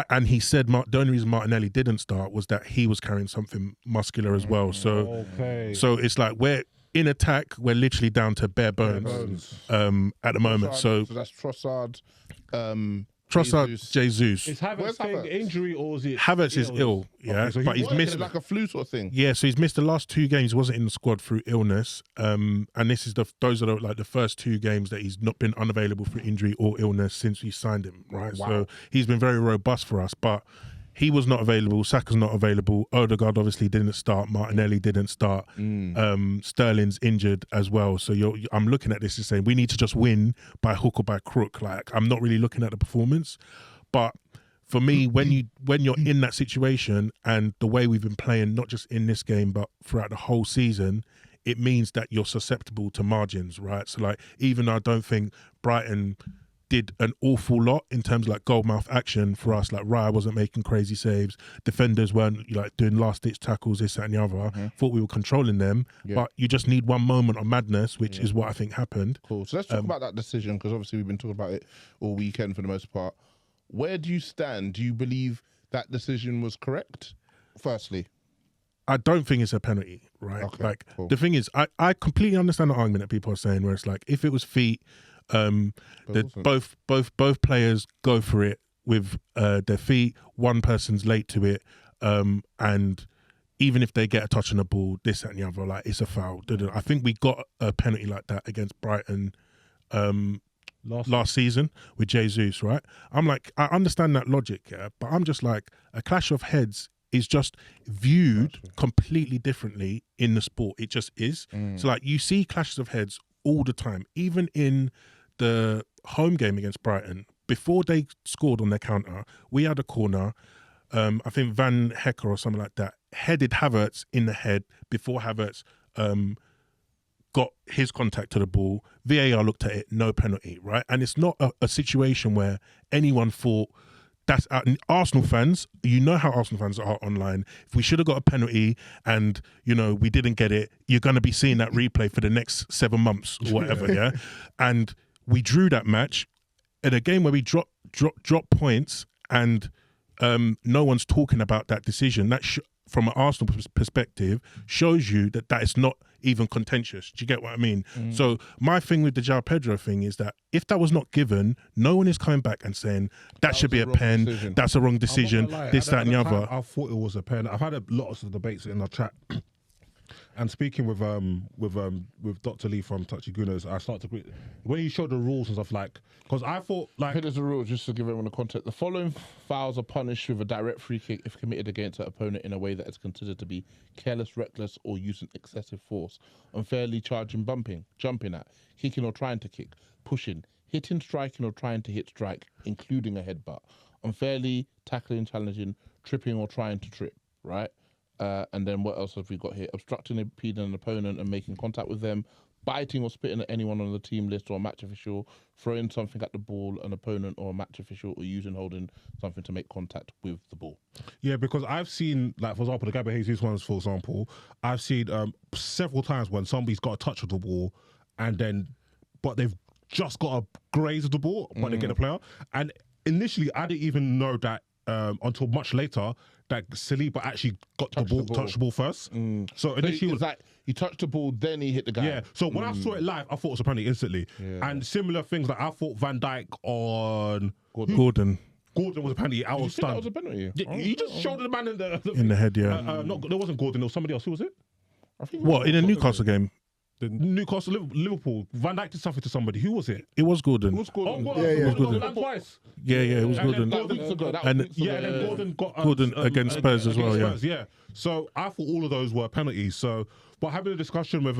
and he said the only reason Martinelli didn't start was that he was carrying something muscular as well. So it's like we're in attack, we're literally down to bare bones at the moment. So that's Trossard. Jesus. Is Havertz saying injury or is it? Havertz is ill, but he's missed like a flu sort of thing. Yeah, so he's missed the last 2 games. He wasn't in the squad through illness, and this is those are the first 2 games that he's not been unavailable for injury or illness since we signed him. Right, so he's been very robust for us, but. He was not available. Saka's not available. Odegaard obviously didn't start. Martinelli didn't start. Sterling's injured as well. So I'm looking at this and saying we need to just win by hook or by crook. Like I'm not really looking at the performance, but for me, when you're in that situation and the way we've been playing, not just in this game but throughout the whole season, it means that you're susceptible to margins, right? So like even though I don't think Brighton did an awful lot in terms of like goal-mouth action for us. Like Raya wasn't making crazy saves. Defenders weren't like doing last-ditch tackles, this, that and the other. Thought we were controlling them. But you just need one moment of madness, which is what I think happened. Cool. So let's talk about that decision because obviously we've been talking about it all weekend for the most part. Where do you stand? Do you believe that decision was correct? Firstly. I don't think it's a penalty, right? Okay, like the thing is, I completely understand the argument that people are saying where it's like, if it was feet, both players go for it with their feet. One person's late to it, and even if they get a touch on the ball, this that, and the other, like it's a foul. I think we got a penalty like that against Brighton last season with Jesus, right? I'm like, I understand that logic, but I'm just like, a clash of heads is just viewed completely differently in the sport. It just is. So like you see clashes of heads all the time, even in the home game against Brighton. Before they scored on their counter, we had a corner. I think Van Hecker or something like that headed Havertz in the head before Havertz got his contact to the ball. VAR looked at it, no penalty, right? And it's not a situation where anyone thought That's Arsenal fans. You know how Arsenal fans are online. If we should have got a penalty and we didn't get it, you're going to be seeing that replay for the next 7 months or whatever. Yeah, and we drew that match in a game where we drop points, and no one's talking about that decision. That from an Arsenal perspective shows you that is not even contentious. Do you get what I mean? So my thing with the João Pedro thing is that if that was not given, no one is coming back and saying that should be a pen, decision. That's a wrong decision, this, that and the other. I thought it was a pen. I've had a lot of debates in the chat. And speaking with Dr. Lee from Touchy Gunners, I started to when he showed the rules and stuff, like, because I thought like there's a rule, just to give everyone the context. The following fouls are punished with a direct free kick if committed against an opponent in a way that is considered to be careless, reckless, or using excessive force, unfairly charging, bumping, jumping at, kicking or trying to kick, pushing, hitting, striking, or trying to hit, strike, including a headbutt, unfairly tackling, challenging, tripping, or trying to trip. Right. And then what else have we got here? Obstructing, impeding an opponent and making contact with them, biting or spitting at anyone on the team list or a match official, throwing something at the ball, an opponent or a match official, or holding something to make contact with the ball. Yeah, because I've seen, like, for example, the Gabriel Jesus ones, for example, I've seen several times when somebody's got a touch of the ball but they've just got a graze of the ball, but they get the player. And initially, I didn't even know that until much later, that Saliba actually got touched the ball first. So initially, it was like he touched the ball, then he hit the guy. Yeah. So when I saw it live, I thought it was a penalty instantly. Yeah. And similar things, like I thought Van Dijk on Gordon was a penalty. I was stunned. That was a penalty. He just shouldered the man in the head. Yeah. There wasn't Gordon. There was somebody else. Who was it? I think in a Newcastle game. The Newcastle Liverpool. Van Dijk did something to somebody. Who was it? It was Gordon. It was Gordon. it was Gordon. Twice. Yeah, it was Gordon. And then Gordon got Gordon against Spurs as well. Yeah. So I thought all of those were penalties. So, but having a discussion with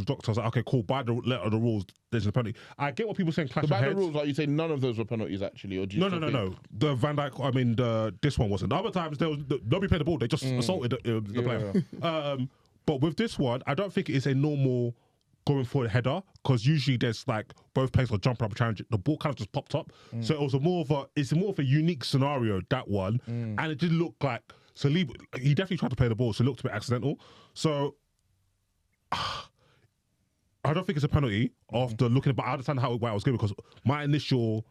doctors, I was like, okay, cool. By the letter of the rules, there's a penalty. I get what people saying. Clash of heads. By the rules, like you say, none of those were penalties actually, or do you No. The Van Dijk. I mean, this one wasn't. The other times nobody played the ball. They just assaulted the player. But with this one, I don't think it's a normal going for the header, because usually there's like both players are jumping up and challenging. The ball kind of just popped up. So it was more of a unique scenario, that one. And it did look like Saliba, he definitely tried to play the ball, so it looked a bit accidental. So I don't think it's a penalty after looking, but I understand why it was given, because my initial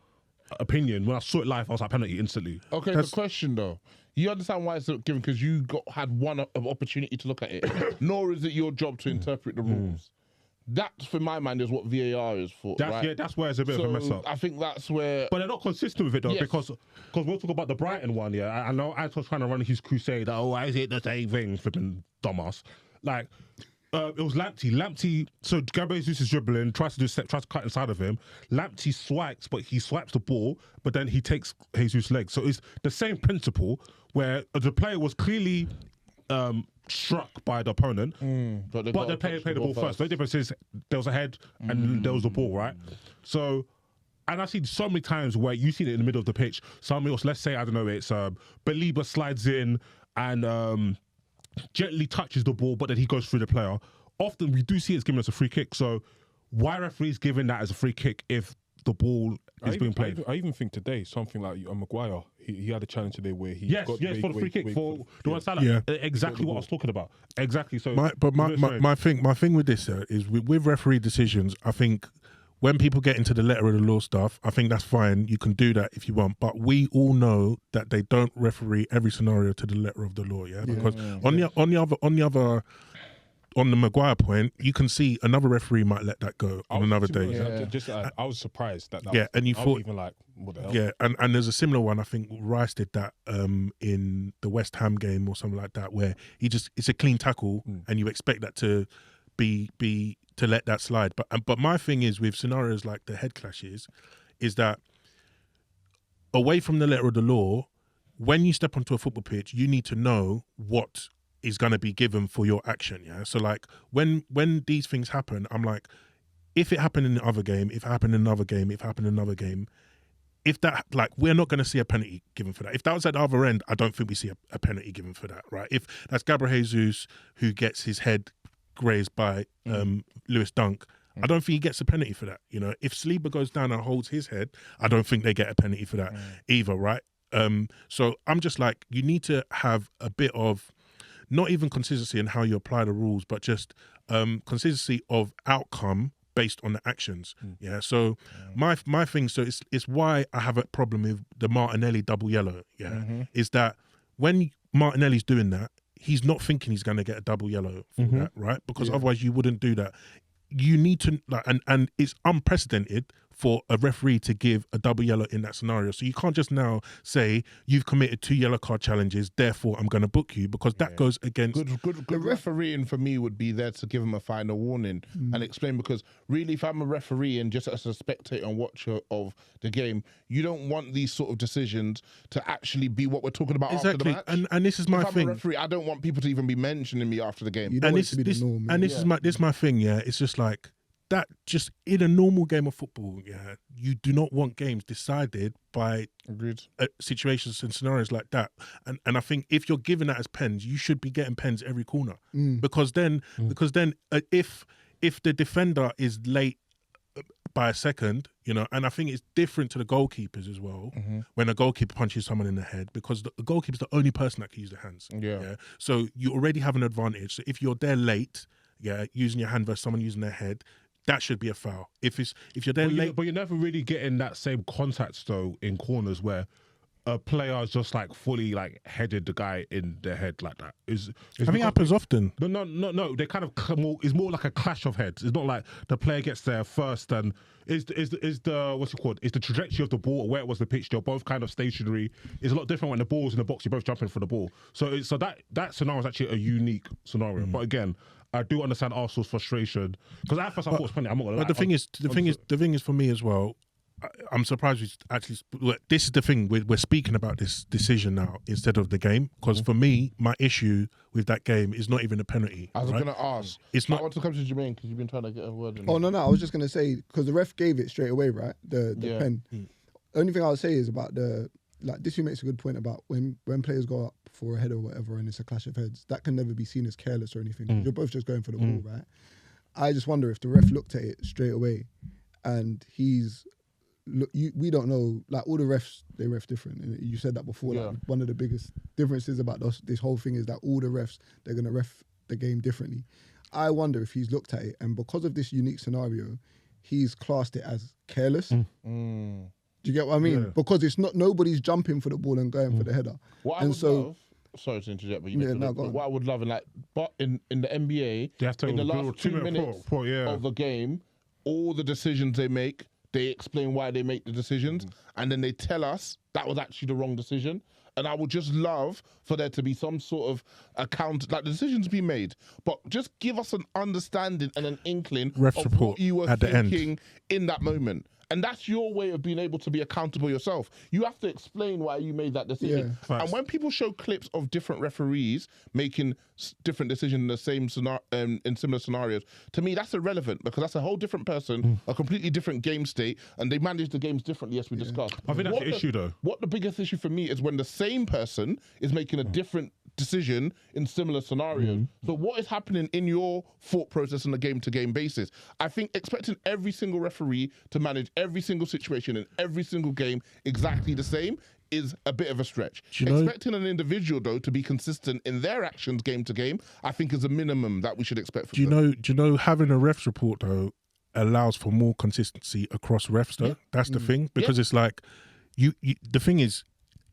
opinion, when I saw it live, I was like, penalty instantly. Okay, the question though, you understand why it's not given because you had one opportunity to look at it, nor is it your job to interpret the rules. That, for my mind, is what VAR is for. Right? Yeah, that's where it's a bit of a mess up. I think that's where. But they're not consistent with it though, because we'll talk about the Brighton one. Yeah, I know I was trying to run his crusade. Oh, why is it the same thing? Flipping dumbass. Like, it was Lamptey. So Gabriel Jesus is dribbling, tries to cut inside of him. Lamptey swipes, but he swipes the ball, but then he takes Jesus' legs. So it's the same principle where the player was clearly struck by the opponent, but the player played the ball first. The difference is there was a head and there was the ball, right? So, and I've seen so many times where you see it in the middle of the pitch. Somebody else, let's say, I don't know, it's Baliba slides in and gently touches the ball, but then he goes through the player. Often we do see it's given as a free kick. So why referees giving that as a free kick if the ball is being played? I even think today something like Maguire, he had a challenge today where he yes for the free kick for the one Salah. Exactly what I was talking about. Exactly. So my thing with this is with referee decisions, I think when people get into the letter of the law stuff, I think that's fine. You can do that if you want, but we all know that they don't referee every scenario to the letter of the law. Yeah, because on the Maguire point, you can see another referee might let that go on another day. I was surprised that and you thought even like, what the hell? Yeah, and there's a similar one. I think Rice did that in the West Ham game or something like that, where it's a clean tackle and you expect that to be to let that slide. But my thing is with scenarios like the head clashes, is that away from the letter of the law, when you step onto a football pitch, you need to know what is going to be given for your action, yeah? So, like, when these things happen, I'm like, if it happened in the other game, if it happened in another game, if it happened in another game, if that, like, we're not going to see a penalty given for that. If that was at the other end, I don't think we see a penalty given for that, right? If that's Gabriel Jesus who gets his head grazed by Lewis Dunk, I don't think he gets a penalty for that, you know? If Saliba goes down and holds his head, I don't think they get a penalty for that either, right? So I'm just like, you need to have a bit of, not even consistency in how you apply the rules, but just consistency of outcome based on the actions. Yeah. So my thing, so it's why I have a problem with the Martinelli double yellow. Yeah. Is that when Martinelli's doing that, he's not thinking he's going to get a double yellow for that, right? Because otherwise you wouldn't do that. You need to, like, and it's unprecedented for a referee to give a double yellow in that scenario. So you can't just now say you've committed 2 yellow card challenges, therefore I'm going to book you, because that goes against. Good refereeing for me would be there to give him a final warning and explain, because really, if I'm a referee and just as a spectator and watcher of the game, you don't want these sort of decisions to actually be what we're talking about after the match. And this is my if thing. I'm a referee, I don't want people to even be mentioning me after the game. You don't want it to be the norm. And this is my thing. Yeah, it's just like that. Just in a normal game of football, yeah, you do not want games decided by situations and scenarios like that. And I think if you're giving that as pens, you should be getting pens every corner, because then if the defender is late by a second, you know, and I think it's different to the goalkeepers as well when a goalkeeper punches someone in the head, because the goalkeeper's the only person that can use their hands. Yeah. So you already have an advantage. So if you're there late, using your hand versus someone using their head, that should be a foul. If you're there late, but you're never really getting that same contact though in corners where a player is just like fully like headed the guy in the head like that. I think it happens often. No. They kind of it's more like a clash of heads. It's not like the player gets there first and is the what's it called? Is the trajectory of the ball or where it was the pitch? They're both kind of stationary. It's a lot different when the ball's in the box. You're both jumping for the ball. So that scenario is actually a unique scenario. But again, I do understand Arsenal's frustration, because at first I thought it was funny. I'm not gonna lie. But the thing is for me as well, I'm surprised we actually. This is the thing, we're speaking about this decision now instead of the game, because for me, my issue with that game is not even a penalty. I was going to ask. It's not. I want to come to Jermaine because you've been trying to get a word in. Oh no, I was just going to say, because the ref gave it straight away, right? The pen. Only thing I would say is about Disu makes a good point about when players go up for a header or whatever and it's a clash of heads, that can never be seen as careless or anything. You're both just going for the ball, right? I just wonder if the ref looked at it straight away and we don't know, like all the refs, they ref different. And you said that before. Like, one of the biggest differences about this whole thing is that all the refs, they're going to ref the game differently. I wonder if he's looked at it and because of this unique scenario, he's classed it as careless. Do you get what I mean? Yeah. Because it's not, nobody's jumping for the ball and going for the header. Sorry to interject, but what I would love in the NBA, they have to in the last 2 minutes of the game, all the decisions they make, they explain why they make the decisions, and then they tell us that was actually the wrong decision. And I would just love for there to be some sort of account, like the decisions be made, but just give us an understanding and an inkling of what you were thinking in that moment. And that's your way of being able to be accountable yourself. You have to explain why you made that decision. Yeah. And when people show clips of different referees making different decisions in the same in similar scenarios, to me that's irrelevant, because that's a whole different person, a completely different game state, and they manage the games differently, as we discussed. I think that's the issue, though. What the biggest issue for me is when the same person is making a different decision in similar scenarios. So what is happening in your thought process on a game-to-game basis? I think expecting every single referee to manage every single situation in every single game exactly the same is a bit of a stretch. Expecting an individual, though, to be consistent in their actions game to game, I think is a minimum that we should expect from them. Do you know having a refs report, though, allows for more consistency across refs, though? That's the thing, because it's like, the thing is,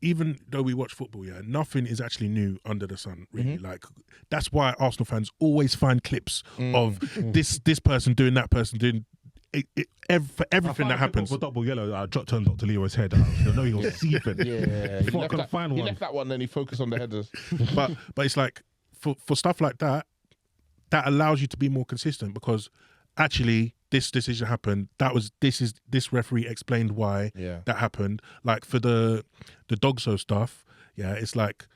even though we watch football, nothing is actually new under the sun, really. Like, that's why Arsenal fans always find clips of this person doing, that person doing, for everything that happens. For double yellow, I turned Dr. Leroy's head. I know he was seething. He left that one, then he focused on the headers. but it's like, for stuff like that, that allows you to be more consistent, because actually this decision happened. This referee explained why that happened. Like for the Dogso stuff, it's like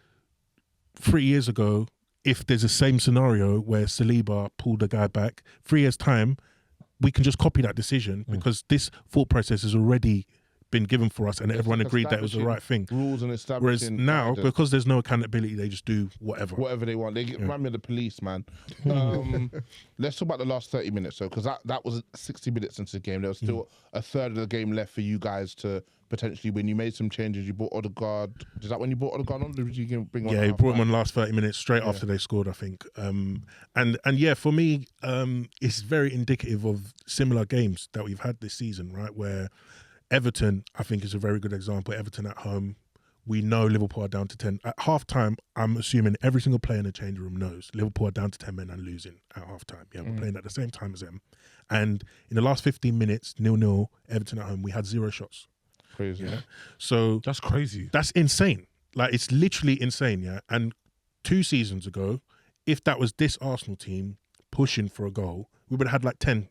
3 years ago, if there's the same scenario where Saliba pulled the guy back, 3 years' time, we can just copy that decision because this thought process has already been given for us and everyone agreed that it was the right thing. Rules and establishing. Whereas now, because there's no accountability, they just do whatever. Whatever they want. They remind me of the police, man. Let's talk about the last 30 minutes, though, because that was 60 minutes into the game. There was still a third of the game left for you guys to potentially when you made some changes, you bought Odegaard. Is that when you bought Odegaard on? Or did you bring on? Yeah, he brought him on last 30 minutes straight after they scored, I think. And yeah, for me, it's very indicative of similar games that we've had this season, right? Where Everton, I think, is a very good example. Everton at home. We know Liverpool are down to 10. At half-time, I'm assuming every single player in the change room knows Liverpool are down to 10 men and losing at half-time. Yeah, we're playing at the same time as them. And in the last 15 minutes, 0-0, Everton at home, we had 0 shots. Crazy. Yeah. So That's crazy. that's insane. Like, it's literally insane, yeah? And 2 seasons ago, if that was this Arsenal team pushing for a goal, we would have had like 10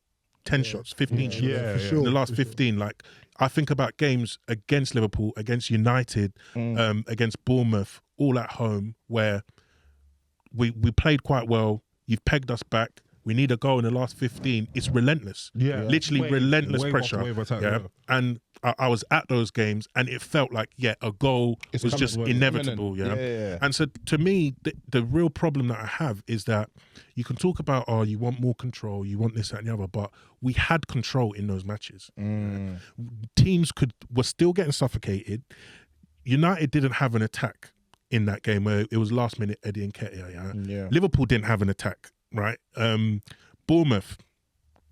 shots, 15 shots. Yeah, In the last 15, like, I think about games against Liverpool, against United, against Bournemouth, all at home, where we played quite well. You've pegged us back. We need a goal in the last 15. It's relentless. Yeah. Literally relentless wave pressure. after wave attack, yeah. And I was at those games and it felt like, a goal was coming, just it's inevitable. imminent. Yeah? Yeah. And so to me, the real problem that I have is that you can talk about, you want more control, you want this, that and the other, but we had control in those matches. Teams were still getting suffocated. United didn't have an attack in that game where it was last minute Eddie Nketiah. Yeah. Liverpool didn't have an attack, right? Bournemouth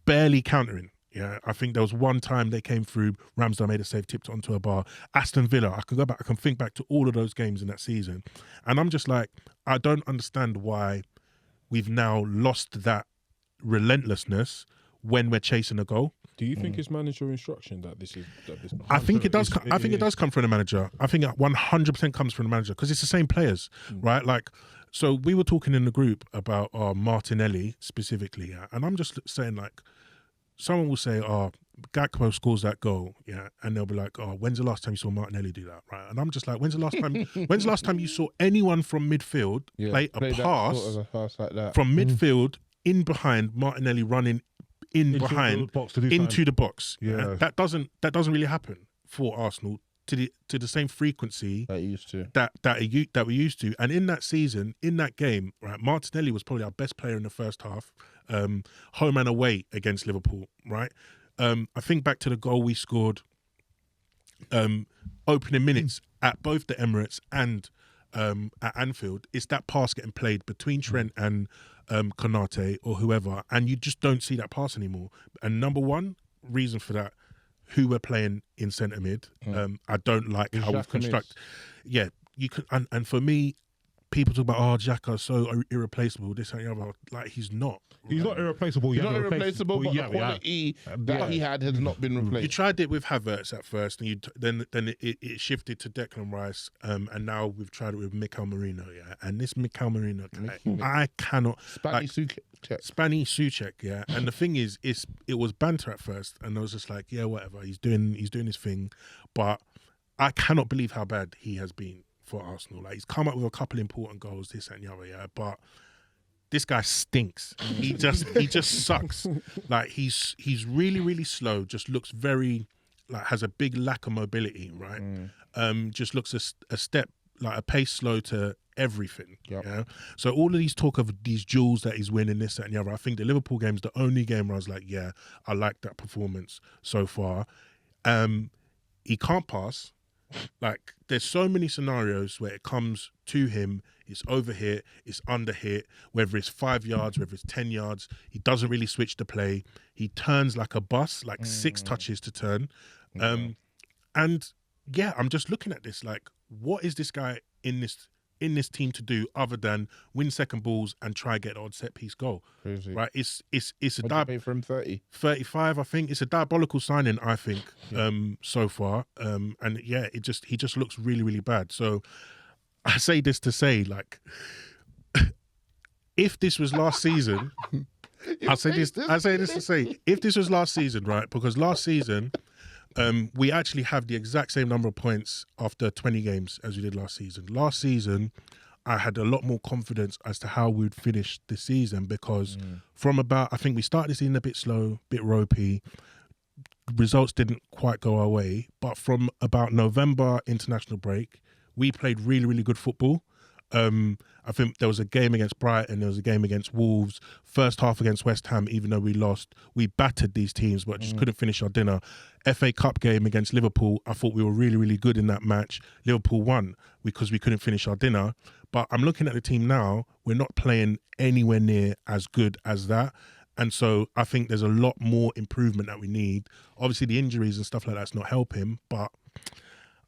barely countering. Yeah, I think there was one time they came through, Ramsdale made a save, tipped it onto a bar. Aston Villa, I can think back to all of those games in that season. And I'm just like, I don't understand why we've now lost that relentlessness when we're chasing a goal. Do you think it's manager instruction that this is? I think it does. I think it is. does come from the manager. I think it 100% comes from the manager because it's the same players, right? Like, so we were talking in the group about Martinelli specifically, yeah? And I'm just saying, like, someone will say, Gakpo scores that goal, yeah, and they'll be like, when's the last time you saw Martinelli do that, right? And I'm just like, when's the last time you saw anyone from midfield play a pass like that. from midfield in behind Martinelli running in Into behind the box to do into something. the box? Yeah. That doesn't really happen for Arsenal to the same frequency That you used to. that we used to. And in that season, in that game, right, Martinelli was probably our best player in the first half, home and away against Liverpool, right? I think back to the goal we scored opening minutes at both the Emirates and at Anfield. It's that pass getting played between Trent and Konate or whoever, and you just don't see that pass anymore. And number one reason for that, who we're playing in centre mid. I don't like how we've constructed. Yeah, you could, and for me, people talk about Xhaka so irreplaceable, this and the other. Like, he's not. He's not irreplaceable. He's not irreplaceable, but the quality that he had has not been replaced. You tried it with Havertz at first, and then it shifted to Declan Rice, and now we've tried it with Mikel Merino. Yeah, and this Mikel Merino guy, I cannot. Spani Souček, yeah. And the thing is, it was banter at first, and I was just like, yeah, whatever. He's doing his thing, but I cannot believe how bad he has been for Arsenal. Like, he's come up with a couple important goals, this and the other, yeah. But this guy stinks. He just sucks. Like, he's really, really slow. Just looks very, like, has a big lack of mobility, right? Just looks a step, like, a pace slow to everything. Yep. Yeah. So all of these talk of these duels that he's winning, this, that, and the other. I think the Liverpool game's the only game where I was like, yeah, I like that performance so far. He can't pass. Like, there's so many scenarios where it comes to him, it's overhit, it's underhit, whether it's 5 yards, whether it's 10 yards, he doesn't really switch the play. He turns like a bus, like 6 touches to turn. And yeah, I'm just looking at this like, what is this guy in this team to do other than win second balls and try get an odd set piece goal? Crazy. Right? It's a What did you pay for him? 30. 35, I think. It's a diabolical signing, I think, so far. And yeah, he just looks really, really bad. So I say this to say, like, if this was last season, I say this to say, if this was last season, right? Because last season, we actually have the exact same number of points after 20 games as we did last season. Last season, I had a lot more confidence as to how we'd finish the season because from about, I think we started the season a bit slow, a bit ropey. Results didn't quite go our way. But from about November international break, we played really, really good football. I think there was a game against Brighton, there was a game against Wolves, first half against West Ham, even though we lost, we battered these teams, but just couldn't finish our dinner. FA Cup game against Liverpool, I thought we were really, really good in that match. Liverpool won because we couldn't finish our dinner. But I'm looking at the team now, we're not playing anywhere near as good as that. And so I think there's a lot more improvement that we need. Obviously, the injuries and stuff like that's not helping, but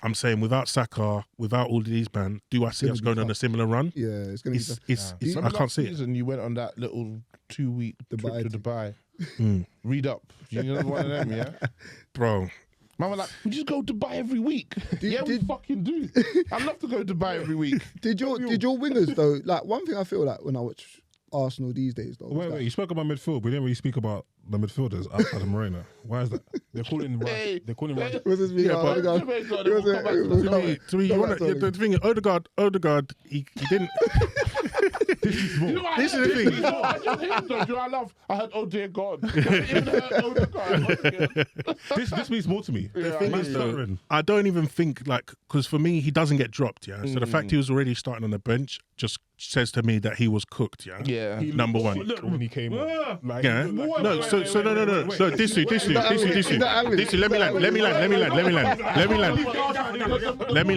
I'm saying without Saka, without all of these, man, do I see us going on a similar run? Yeah, it's going to be tough. Remember I can't see it. season you went on that little 2-week trip to Dubai. Read up. You know one of them, yeah? Bro. Man was like, we just go to Dubai every week. We fucking do. I'd love to go to Dubai every week. Did your wingers, though, like one thing I feel like when I watch Arsenal these days, though. Wait, you spoke about midfield, but we didn't really speak about the midfielders outside of Morayo. Why is that? They're calling Rice. They're calling Rice. Was this me? To me, the thing is, Odegaard, he didn't. This is more. This is the thing. I heard, oh dear God. I even heard Odegaard. This means more to me. The thing is, though, I don't even think, because for me, he doesn't get dropped, yeah? So the fact he was already starting on the bench just says to me that he was cooked, yeah? Yeah. Number one. When he came on. Yeah. No, so no. So Disu, let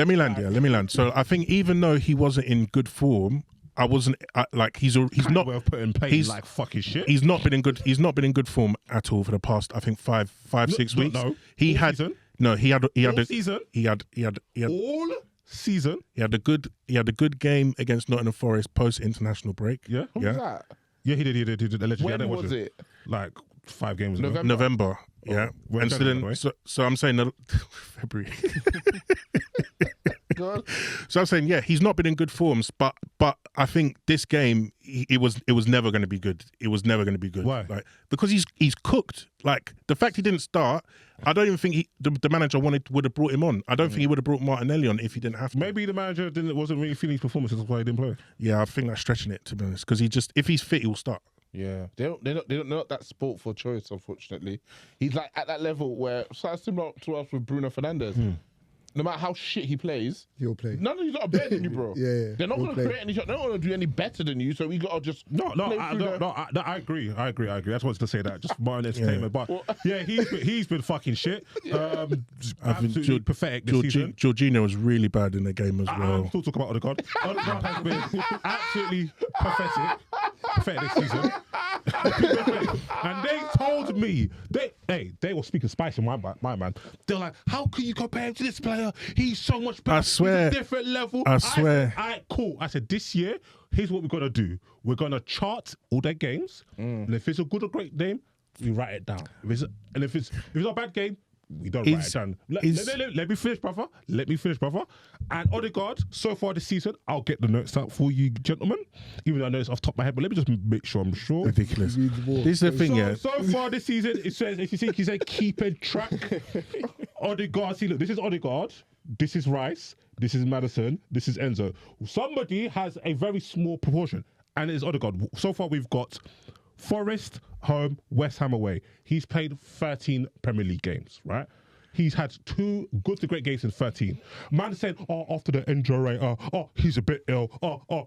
me land. So I think even though he wasn't in good form, I wasn't he's not way of putting pain like fucking shit. He's not been in good form at all for the past, I think 5-6 weeks. No. He had season? No, he had all season. He had All season. He had a good game against Nottingham Forest post international break. Yeah. Who was that? Yeah, he did allegedly. When was it? Like 5 games ago. November. Yeah. We're And in so then, February. so I'm saying February. So I'm saying, yeah, he's not been in good forms, but I think this game it was never going to be good. It was never going to be good. Why? Because he's cooked. Like the fact he didn't start, I don't even think the manager would have brought him on. I don't think he would have brought Martinelli on if he didn't have to. Maybe the manager wasn't really feeling his performance, that's why he didn't play. Yeah, I think that's stretching it, to be honest. Because if he's fit, he'll start. Yeah, they're not that sport for choice. Unfortunately, he's like at that level where similar to us with Bruno Fernandes. No matter how shit he plays, he'll play. None of these are better than you, bro. Yeah. They're not going to create any shot. They're not going to do any better than you. So we got to just I agree. I just wanted to say that, just more entertainment. But yeah, he's been fucking shit. Absolutely pathetic this season. Jorginho was really bad in the game as well. I'm still talking about Odegaard. Odegaard has been absolutely pathetic this season. And they told me they were speaking spice in my man. They're like, how can you compare him to this player? He's so much better. I swear. He's a different level. I swear. All right, cool. I said, this year, here's what we're going to do. We're going to chart all their games. And if it's a good or great game, we write it down. If it's a bad game, we don't write it down. Let me finish, brother. And Odegaard, so far this season, I'll get the notes out for you, gentlemen. Even though I know it's off the top of my head, but let me just make sure I'm sure. Ridiculous. This is the thing, yeah. So far this season, it says, if you think he's a keeping track, Odegaard, see, look, this is Odegaard, this is Rice, this is Maddison, this is Enzo. Somebody has a very small proportion, and it's Odegaard. So far, we've got Forest home, West Ham away. He's played 13 Premier League games, right? He's had 2 good to great games in 13. Man saying, after the injury, he's a bit ill.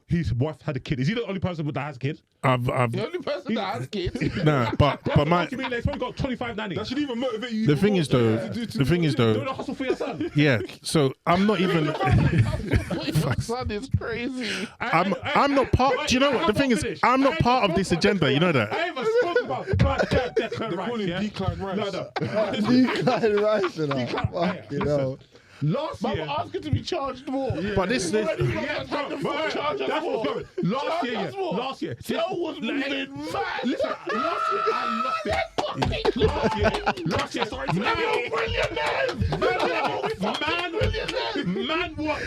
His wife had a kid. Is he the only person that has a kid? The only person that has kids. Nah, but my. He's probably got 25 nannies. That should even motivate you. The thing is though. Doing a hustle for your son. Yeah. So I'm not even. Your son is crazy. I'm not part. Do you know what the thing is? I'm not part of this agenda. You know that. I even spoke about Declan Rice. Declan Rice. Declan Rice. You know. Last year, I'm asking to be charged more. But this that's what's going. Last year, Tell was moving mad. Listen, last year I loved it. Last year, sorry, man, what?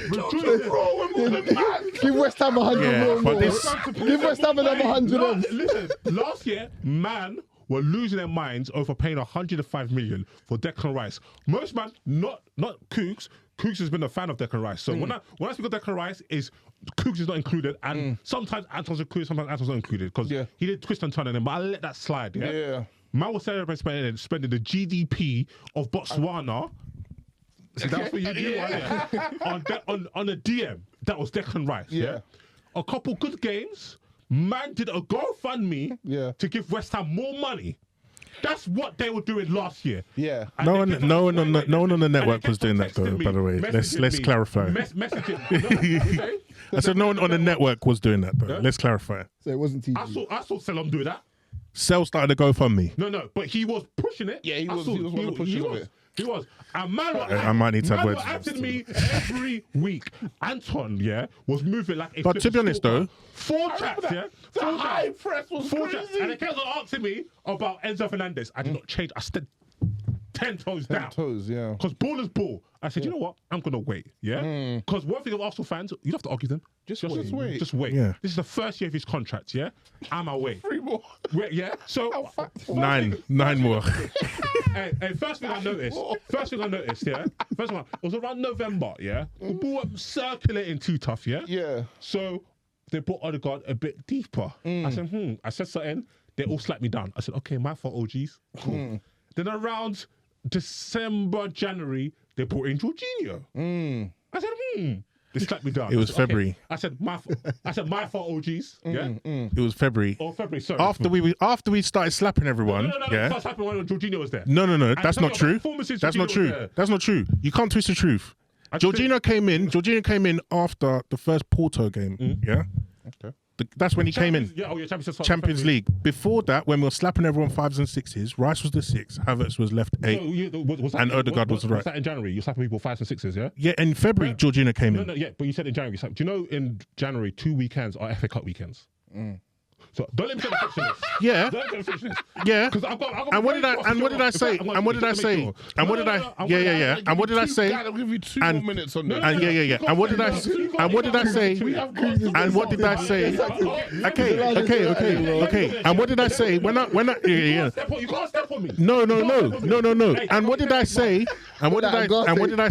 Give West Ham 100 more. But Give West Ham another 100. Listen, last year, man were losing their minds over paying 105 million for Declan Rice. Most man, not Koogs. Koogs has been a fan of Declan Rice. So when I speak of Declan Rice, Koogs is not included, and sometimes Anton's included, sometimes Anton's not included because he did twist and turn on him. But I let that slide. Yeah. Man was celebrating spending the GDP of Botswana See, that's what you do. On a DM, that was Declan Rice. Yeah. A couple good games. Man did a GoFundMe to give West Ham more money. That's what they were doing last year. Yeah. And No one on the network was doing that, though. By the way, let's clarify. Messaging. I said no one on the network was doing that, though. Let's clarify. So it wasn't TG. I saw Selam do that. Cell started to GoFundMe. No, but he was pushing it. Yeah, he was one of the pushers of it. He was. And man, I might need to have words with after me every week. Anton, was moving like a But to be honest, though, 4 chats, The high press was 4 chats. crazy. And they kept on asking me about Enzo Fernandez. I did not change. I stood 10 toes down. Toes, yeah. Because ball is ball. I said, you know what? I'm going to wait, yeah? Because one thing of Arsenal fans, you don't have to argue them. Just wait. Just wait. Yeah. This is the first year of his contract, yeah? I'm away. 3 more. Wait, yeah? So, nine more. Hey, first thing I noticed, yeah? First one, it was around November, yeah? The ball was circulating too tough, yeah? Yeah. So, they put Odegaard a bit deeper. I said, I said something, they all slapped me down. I said, okay, my fault, OGs. Cool. Then around December, January, they brought in Jorginho. I said, They slapped me down. It was February. I said, my fault, OGs. Yeah? It was February. Oh, February, sorry. After we started slapping everyone. No, Yeah. first happened when Jorginho was there. No. That's tell not you true. what, performances That's not Jorginho was true. there. That's not true. You can't twist the truth. Jorginho came in after the first Porto game. Yeah. Okay. That's when he came in. Yeah, Champions League. Before that, when we were slapping everyone 5s and 6s, Rice was the 6, Havertz was left 8, and Odegaard was the right. Was that in January? You're slapping people 5s and 6s, yeah? Yeah, in February, Jorginho came in. No, yeah, but you said in January. Do you know in January 2 weekends are FA Cup weekends? So don't let me get the fiction list. Yeah. Don't let me get the fiction list. Yeah. Because I've got. And what did I say? And what did I say? And what did I? Yeah. And what did I say? I'll give you 2 more minutes on this. And yeah. And what did I say? And what did I say? And what did I say? Okay. And what did I say? When I You can't step on me. No. And what did I say? And what did I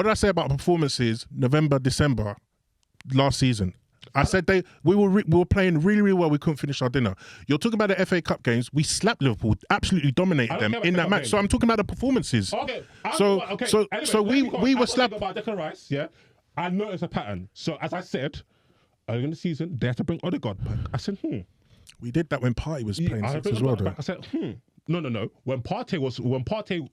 say about performances November, December last season? I said we were playing really, really well. We couldn't finish our dinner. You're talking about the FA Cup games. We slapped Liverpool, absolutely dominated them in that match. So I'm talking about the performances. Okay. So Anyway, we were slapped. About Declan Rice, yeah. I noticed a pattern. So as I said, early in the season, they had to bring Odegaard back. I said, We did that when Partey was playing 6 as well, though. I said, No. When Partey,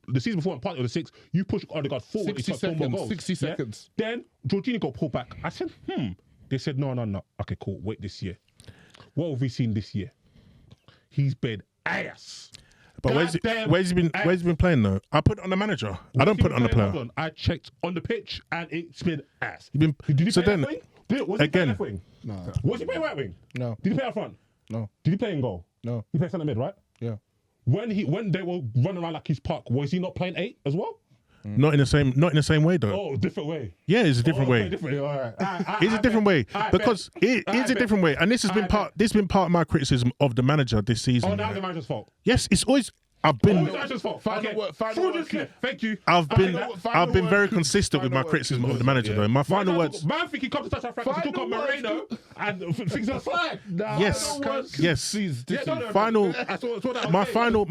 the season before when Partey was 6, you pushed Odegaard forward. 60 seconds. 60 seconds. Then Jorginho got pulled back. I said, They said, no. Okay, cool. Wait this year. What have we seen this year? He's been ass. But where's he been playing though? I put it on the manager. I don't put it on the player. I checked on the pitch and it's been ass. Did he play then, left wing? Was he playing left wing? No. Was he playing right wing? No. Did he play up front? No. Did he play in goal? No. He played centre mid, right? Yeah. When they were running around like his park, was he not playing 8 as well? Not in the same way though. Oh, different way. Yeah, it's a different way. Different. All right. It's a different way because it is a different way, and this has been part of my criticism of the manager this season. Oh, now the manager's fault. Yes, it's always. I've been. The manager's fault. Final word. Thank you. I've been very consistent with my criticism of the manager though. My final words. Man, think he comes to Touchline Fracas to talk about Morayo and things are fine. Yes. My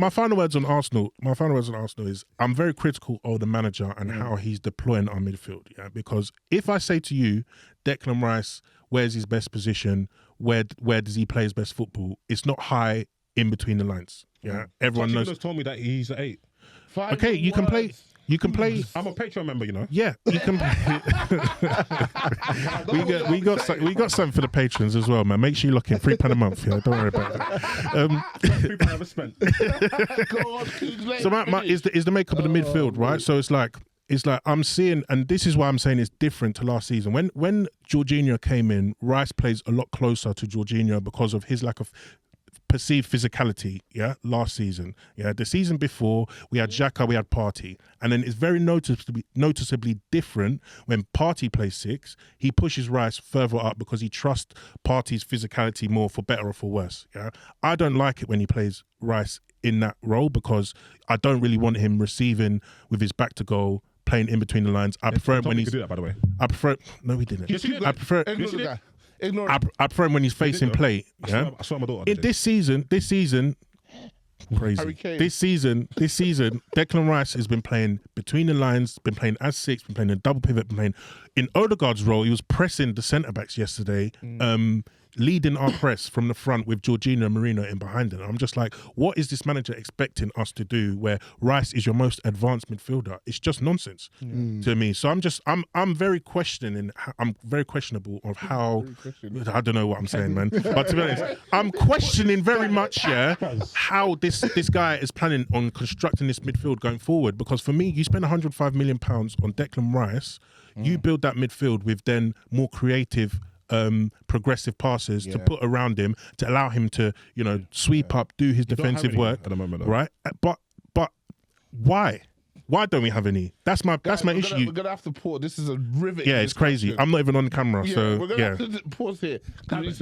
final words on Arsenal. My final words on Arsenal is I'm very critical of the manager and how he's deploying our midfield. Yeah, because if I say to you, Declan Rice, where's his best position? Where does he play his best football? It's not high in between the lines. Yeah, everyone knows. Told me that he's an 8. Okay, you can play. I'm a Patreon member, you know. Yeah, you can. we got something for the patrons as well, man. Make sure you lock in £3 a month. Yeah, don't worry about that. £3 ever spent. So is the makeup of the midfield, right? So it's like I'm seeing, and this is why I'm saying it's different to last season. When Jorginho came in, Rice plays a lot closer to Jorginho because of his lack of perceived physicality, last season. The season before, we had Xhaka, we had Partey. And then it's very noticeably different when Partey plays 6. He pushes Rice further up because he trusts Partey's physicality more, for better or for worse. I don't like it when he plays Rice in that role because I don't really want him receiving with his back to goal, playing in between the lines. I prefer it when he's... do that, by the way. No, he didn't. Yes, he did. I prefer... Ignore the guy. Ignore I prefer him when he's facing play. I swear my daughter did. This season, Harry Crazy. Kane. This season, Declan Rice has been playing between the lines, been playing as 6, been playing a double pivot, been playing in Odegaard's role. He was pressing the centre backs yesterday, leading our press from the front with Jorginho and Marino in behind him. I'm just like, what is this manager expecting us to do? Where Rice is your most advanced midfielder? It's just nonsense to me. So I'm very questioning. I'm very questionable of how. I don't know what I'm saying, man. But to be honest, I'm questioning very much, how this guy is planning on constructing this midfield going forward. Because for me, you spend £105 million on Declan Rice, you build that midfield with then more creative, progressive passes to put around him to allow him to, sweep up, do his defensive work at the moment, though. right? But why? Why don't we have any? That's my issue. We're gonna have to pause. This is a rivet. Yeah, it's crazy. I'm not even on the camera, so we're gonna have to pause here.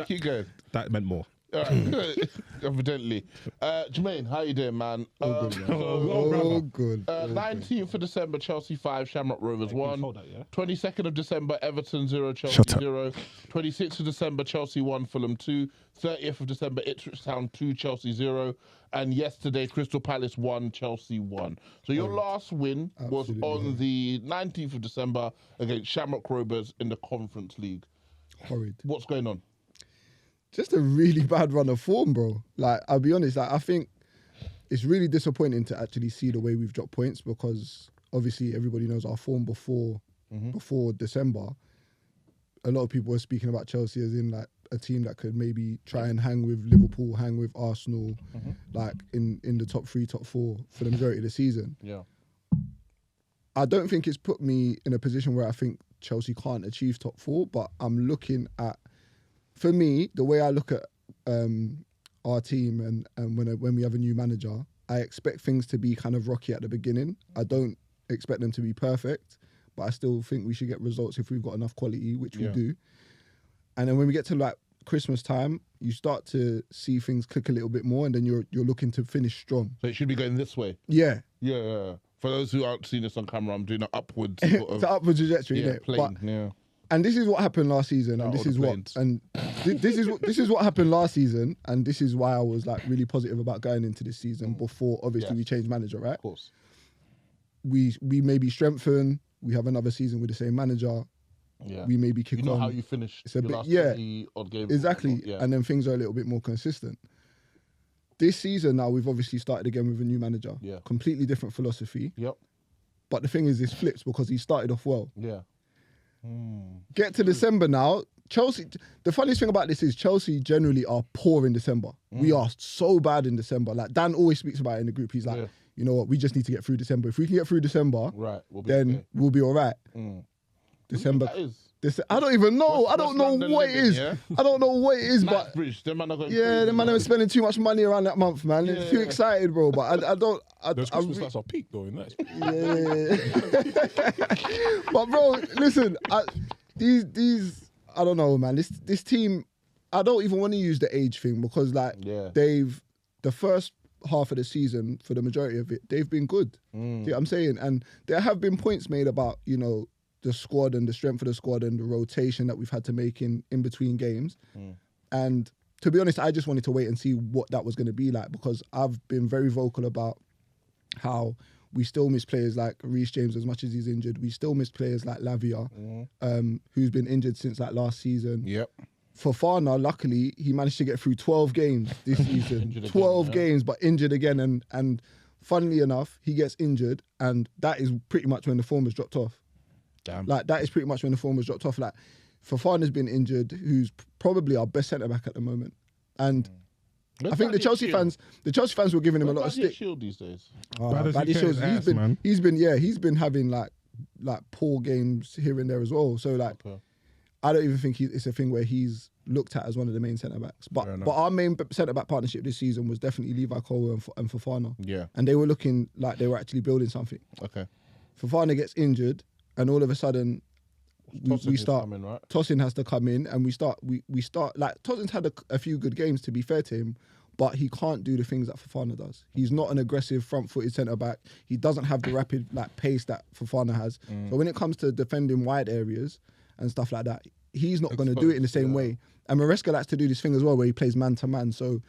Keep going. That meant more. Evidently. Jermaine, how you doing, man? Oh, good. 19th of December, Chelsea 5, Shamrock Rovers 1. 22nd of December, Everton 0, Chelsea Shut up. 0. 26th of December, Chelsea 1, Fulham 2. 30th of December, Ipswich Town 2, Chelsea 0. And yesterday, Crystal Palace 1, Chelsea 1. So your last win was on the 19th of December against Shamrock Rovers in the Conference League. Horrid. What's going on? Just a really bad run of form, bro. Like, I'll be honest, I think it's really disappointing to actually see the way we've dropped points, because obviously everybody knows our form before December. A lot of people were speaking about Chelsea as in like a team that could maybe try and hang with Liverpool, hang with Arsenal, like in the top 3, top 4 for the majority of the season. Yeah. I don't think it's put me in a position where I think Chelsea can't achieve top 4, but I'm looking at, for me, the way I look at our team and when we have a new manager, I expect things to be kind of rocky at the beginning. I don't expect them to be perfect, but I still think we should get results if we've got enough quality, which we do. And then when we get to like Christmas time, you start to see things click a little bit more, and then you're looking to finish strong. So it should be going this way. Yeah. Yeah. For those who aren't seeing this on camera, I'm doing an upwards sort of. It's an upward trajectory, Yeah, innit? plane, But and this is what happened last season, and this is what happened last season, and this is why I was like really positive about going into this season. Before obviously we changed manager, right? Of course. We maybe strengthen. We have another season with the same manager. Yeah. We maybe kick on. You know how you finished It's a your bit, last yeah, 20 odd games. exactly. Yeah. And then things are a little bit more consistent. This season now we've obviously started again with a new manager. Yeah. Completely different philosophy. Yep. But the thing is, this flips because he started off well. Yeah. Get to December now. Chelsea, the funniest thing about this is Chelsea generally are poor in December. We are so bad in December. Like Dan always speaks about it in the group. He's like, you know what, we just need to get through December. If we can get through December, Right. We'll be then okay. we'll be all right. December. That is. I don't even know. I don't know London what it living, is. yeah? I don't know what it is, but Knightsbridge, them man are going yeah, crazy, the man are spending too much money around that month, man. It's too excited, bro. But I don't. Those Christmas lights are peak, though, in that. Yeah. But bro, listen, these I don't know, man. This team, I don't even want to use the age thing because like they've the first half of the season for the majority of it, they've been good. You know what I'm saying? And there have been points made about, the squad and the strength of the squad and the rotation that we've had to make in between games. And to be honest, I just wanted to wait and see what that was going to be like, because I've been very vocal about how we still miss players like Reece James as much as he's injured. We still miss players like Lavia, who's been injured since like last season. Yep. Fofana, luckily, he managed to get through 12 games this season. 12 games, but injured again. And funnily enough, he gets injured, and that is pretty much when the form has dropped off. Damn. Like, that is pretty much when the form has dropped off. Like, Fofana's been injured, who's probably our best centre-back at the moment. And I think the Chelsea fans were giving him a lot of stick. Shield these days. Badly Shield, he's been having like poor games here and there as well. So like, I don't even think it's a thing where he's looked at as one of the main centre-backs. But our main centre-back partnership this season was definitely Levi Colwill and Fofana. Yeah. And they were looking like they were actually building something. Okay. Fofana gets injured, and all of a sudden we start. Coming, right? Tosin has to come in, and we start. Like, Tosin's had a few good games, to be fair to him, but he can't do the things that Fofana does. He's not an aggressive front-footed centre-back. He doesn't have the rapid pace that Fofana has. So when it comes to defending wide areas and stuff like that, he's not going to do it in the same way. And Maresca likes to do this thing as well, where he plays man-to-man. So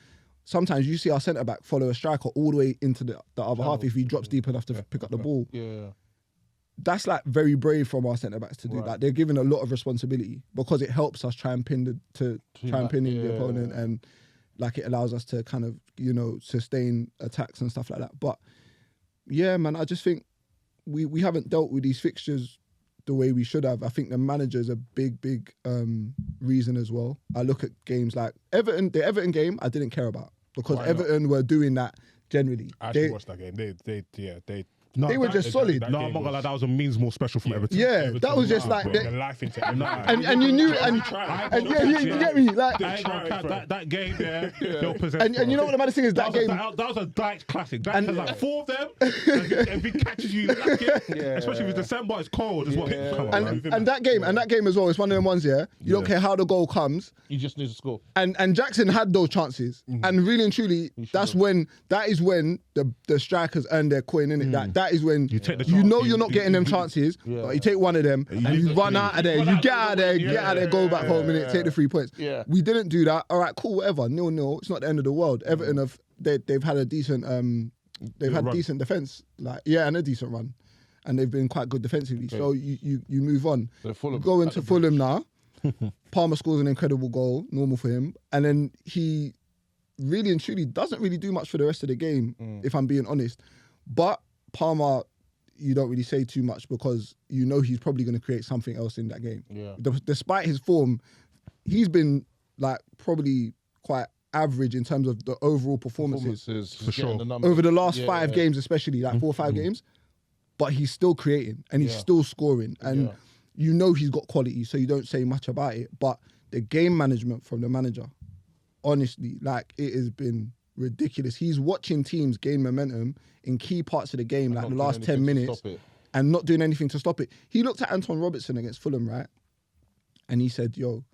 sometimes you see our centre back follow a striker all the way into the other half if he drops deep enough to pick up the ball. Yeah. That's like very brave from our centre backs to do. Right. Like they're given a lot of responsibility because it helps us try and pin in the opponent, and like it allows us to kind of, you know, sustain attacks and stuff like that. But yeah, man, I just think we haven't dealt with these fixtures the way we should have. I think the manager's a big reason as well. I look at games like Everton, the Everton game, I didn't care about because Everton were doing that generally. I actually watched that game. They were just solid. No, I'm not gonna lie, that was a means more special from Everton. Yeah, Everton that was just like the life into and you knew and yeah, you get me like that game there. and you know what the maddest thing is that game. That was a Dyche classic. Dyche has like 4 of them. If he catches you, like it, especially if it's December, it's cold. It's what. And that game as well. It's one of them ones. Yeah, you don't care how the goal comes. You just need to score. And Jackson had those chances, and really and truly, that is when the strikers earn their coin in it. That is when you know you're not getting them chances, but you take one of them and you run out of there, you get out of there, go back home and take the 3 points. Yeah. We didn't do that. All right, cool, whatever. 0-0. It's not the end of the world. Everton they've had a decent decent defense, and a decent run, and they've been quite good defensively. Okay. So you move on. So go into Fulham now. Palmer scores an incredible goal, normal for him, and then he really and truly doesn't really do much for the rest of the game, if I'm being honest. But Palmer, you don't really say too much because you know he's probably going to create something else in that game. Yeah. Despite his form, he's been like probably quite average in terms of the overall performances for sure. Over the last 5 games, especially like 4 or 5 games. But he's still creating and he's still scoring, and you know he's got quality, so you don't say much about it. But the game management from the manager, honestly, like it has been ridiculous. He's watching teams gain momentum in key parts of the game, like the last 10 minutes, and not doing anything to stop it. He looked at Anton Robertson against Fulham, right? And he said, yo,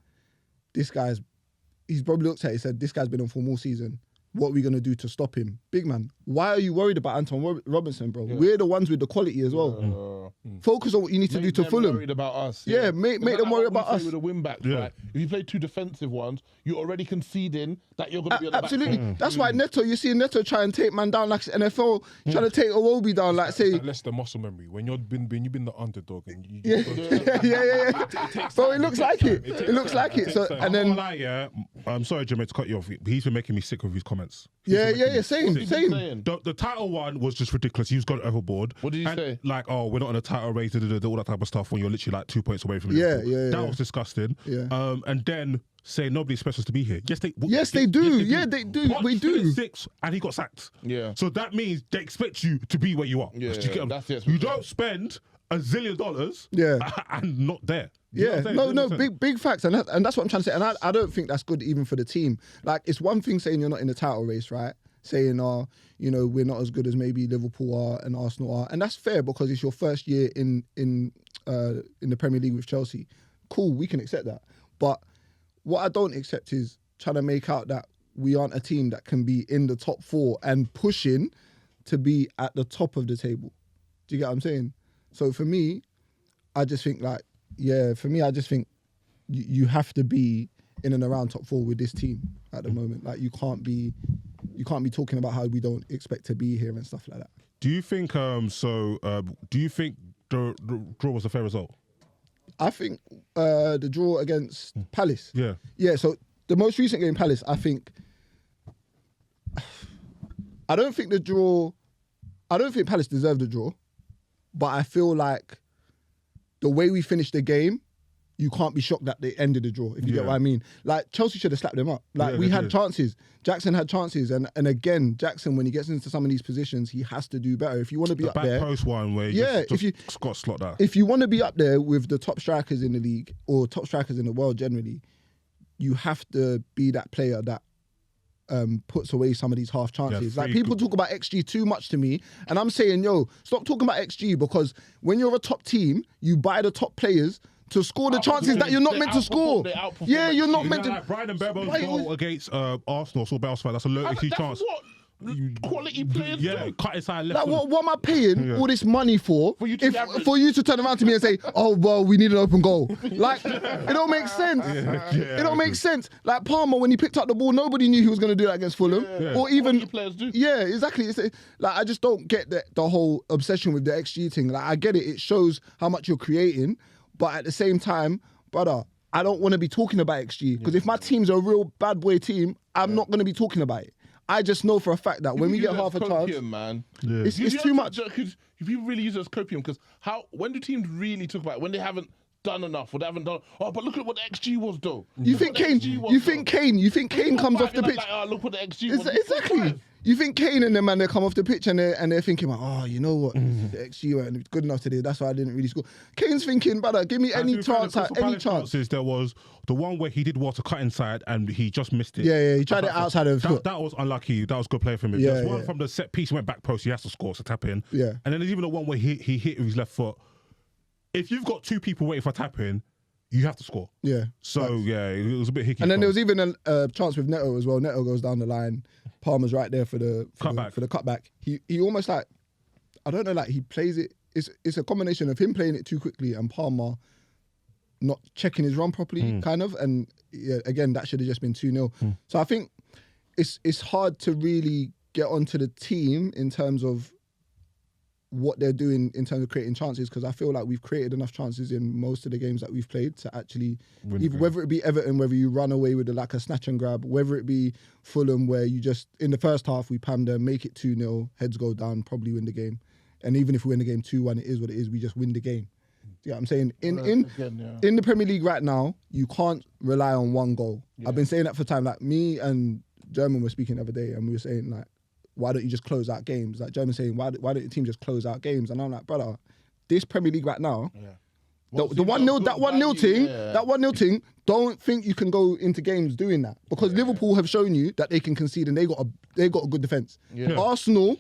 he's probably looked at it and said, this guy's been on form all season. What are we going to do to stop him? Big man, why are you worried about Anton Robertson, bro? Yeah. We're the ones with the quality as well. Focus on what you need to do to Fulham. Worried about us. Yeah, make them worry about us. With the win backs, right? If you play 2 defensive ones, you're already conceding that you're going to be on the absolutely. Back. That's why Neto, you see Neto try and take man down like NFL, trying to take Iwobi down, like say. That's the muscle memory. When you've been the underdog and you Bro, it looks like it. It looks like it. So and then I'm sorry, Jermaine, to cut you off. He's been making me sick with his comments. Same. The title one was just ridiculous. He was going overboard. What did he say? Like, oh, we're not on a title race, all that type of stuff when you're literally like 2 points away from Liverpool. That was disgusting. Yeah. And then say nobody expects us to be here. Yes, they do. Yeah, they do. We do. 6 and he got sacked. Yeah. So that means they expect you to be where you are. Yeah, that's it. You don't spend $1 zillion and not there. Big facts, and that's what I'm trying to say. And I don't think that's good even for the team. Like, it's one thing saying you're not in the title race, right? Saying, we're not as good as maybe Liverpool are and Arsenal are, and that's fair because it's your first year in the Premier League with Chelsea. Cool, we can accept that. But what I don't accept is trying to make out that we aren't a team that can be in the top 4 and pushing to be at the top of the table. Do you get what I'm saying? So for me, I just think you have to be in and around top 4 with this team at the moment. Like you can't be talking about how we don't expect to be here and stuff like that. Do you think do you think the draw was a fair result? I think the draw against Palace. Yeah. Yeah, so the most recent game, Palace, I don't think Palace deserved the draw, but I feel like the way we finished the game, you can't be shocked that they ended the draw, if you get what I mean. Like, Chelsea should have slapped them up. Like, we had chances. Jackson had chances. And again, Jackson, when he gets into some of these positions, he has to do better. If you want to be up there... The back post one where you got slot out. If you want to be up there with the top strikers in the league, or top strikers in the world generally, you have to be that player that puts away some of these half chances. Like, people talk about XG too much to me, and I'm saying, stop talking about XG, because when you're a top team, you buy the top players to score the chances that you're not meant to score. Yeah, you're not meant to. Like Brighton and Berbo's goal against Arsenal, so Arsenal, that's a low XG chance. quality players do. cut inside left. Like, what am I paying all this money for? For you to for you to turn around to me and say, "Oh well, we need an open goal." Like, it don't make sense. It don't make sense. Like Palmer, when he picked up the ball, nobody knew he was going to do that against Fulham, or even Quality players do. Yeah, exactly. It's like I just don't get the whole obsession with the XG thing. Like I get it; it shows how much you're creating, but at the same time, brother, I don't want to be talking about XG because if my team's a real bad boy team, I'm not going to be talking about it. I just know for a fact that when we get half a chance, man, it's too much. If you really use it as copium, because when do teams really talk about it? When they haven't done enough or they haven't done? Oh, but look at what the XG was though. You think Kane comes off the pitch? Like, oh, look what the XG was. Exactly. You think Kane and them, man, they come off the pitch and they're thinking, like, oh, you know what, the XG weren't good enough today. That's why I didn't really score. Kane's thinking, brother, give me any chance. Any chance. There was the one where he did what to cut inside and he just missed it. Yeah, he tried it outside of his foot. That was unlucky. That was good play from him. Yeah, There's one from the set piece, he went back post, he has to score, so tap in. Yeah. And then there's even the one where he hit with his left foot. If you've got two people waiting for tap in, you have to score. Yeah. So, yeah, it was a bit hicky. And then there was even a chance with Neto as well. Neto goes down the line. Palmer's right there for the cutback. He almost like, I don't know, like he plays it. It's a combination of him playing it too quickly and Palmer not checking his run properly, kind of. And yeah, again, that should have just been 2-0. So I think it's hard to really get onto the team in terms of what they're doing in terms of creating chances, because I feel like we've created enough chances in most of the games that we've played to actually, whether it be Everton, whether you run away with like a snatch and grab, whether it be Fulham, where you just, in the first half, we pam them, make it 2-0, heads go down, probably win the game. And even if we win the game 2-1, it is what it is, we just win the game. You know what I'm saying? In the Premier League right now, you can't rely on one goal. Yeah. I've been saying that for time. Like me and Jermaine were speaking the other day and we were saying like, why don't you just close out games? Like Jermaine saying, why don't your team just close out games? And I'm like, brother, this Premier League right now, the 1-0, that 1-0 thing, don't think you can go into games doing that, because Liverpool have shown you that they can concede and they got a good defence. Yeah. Arsenal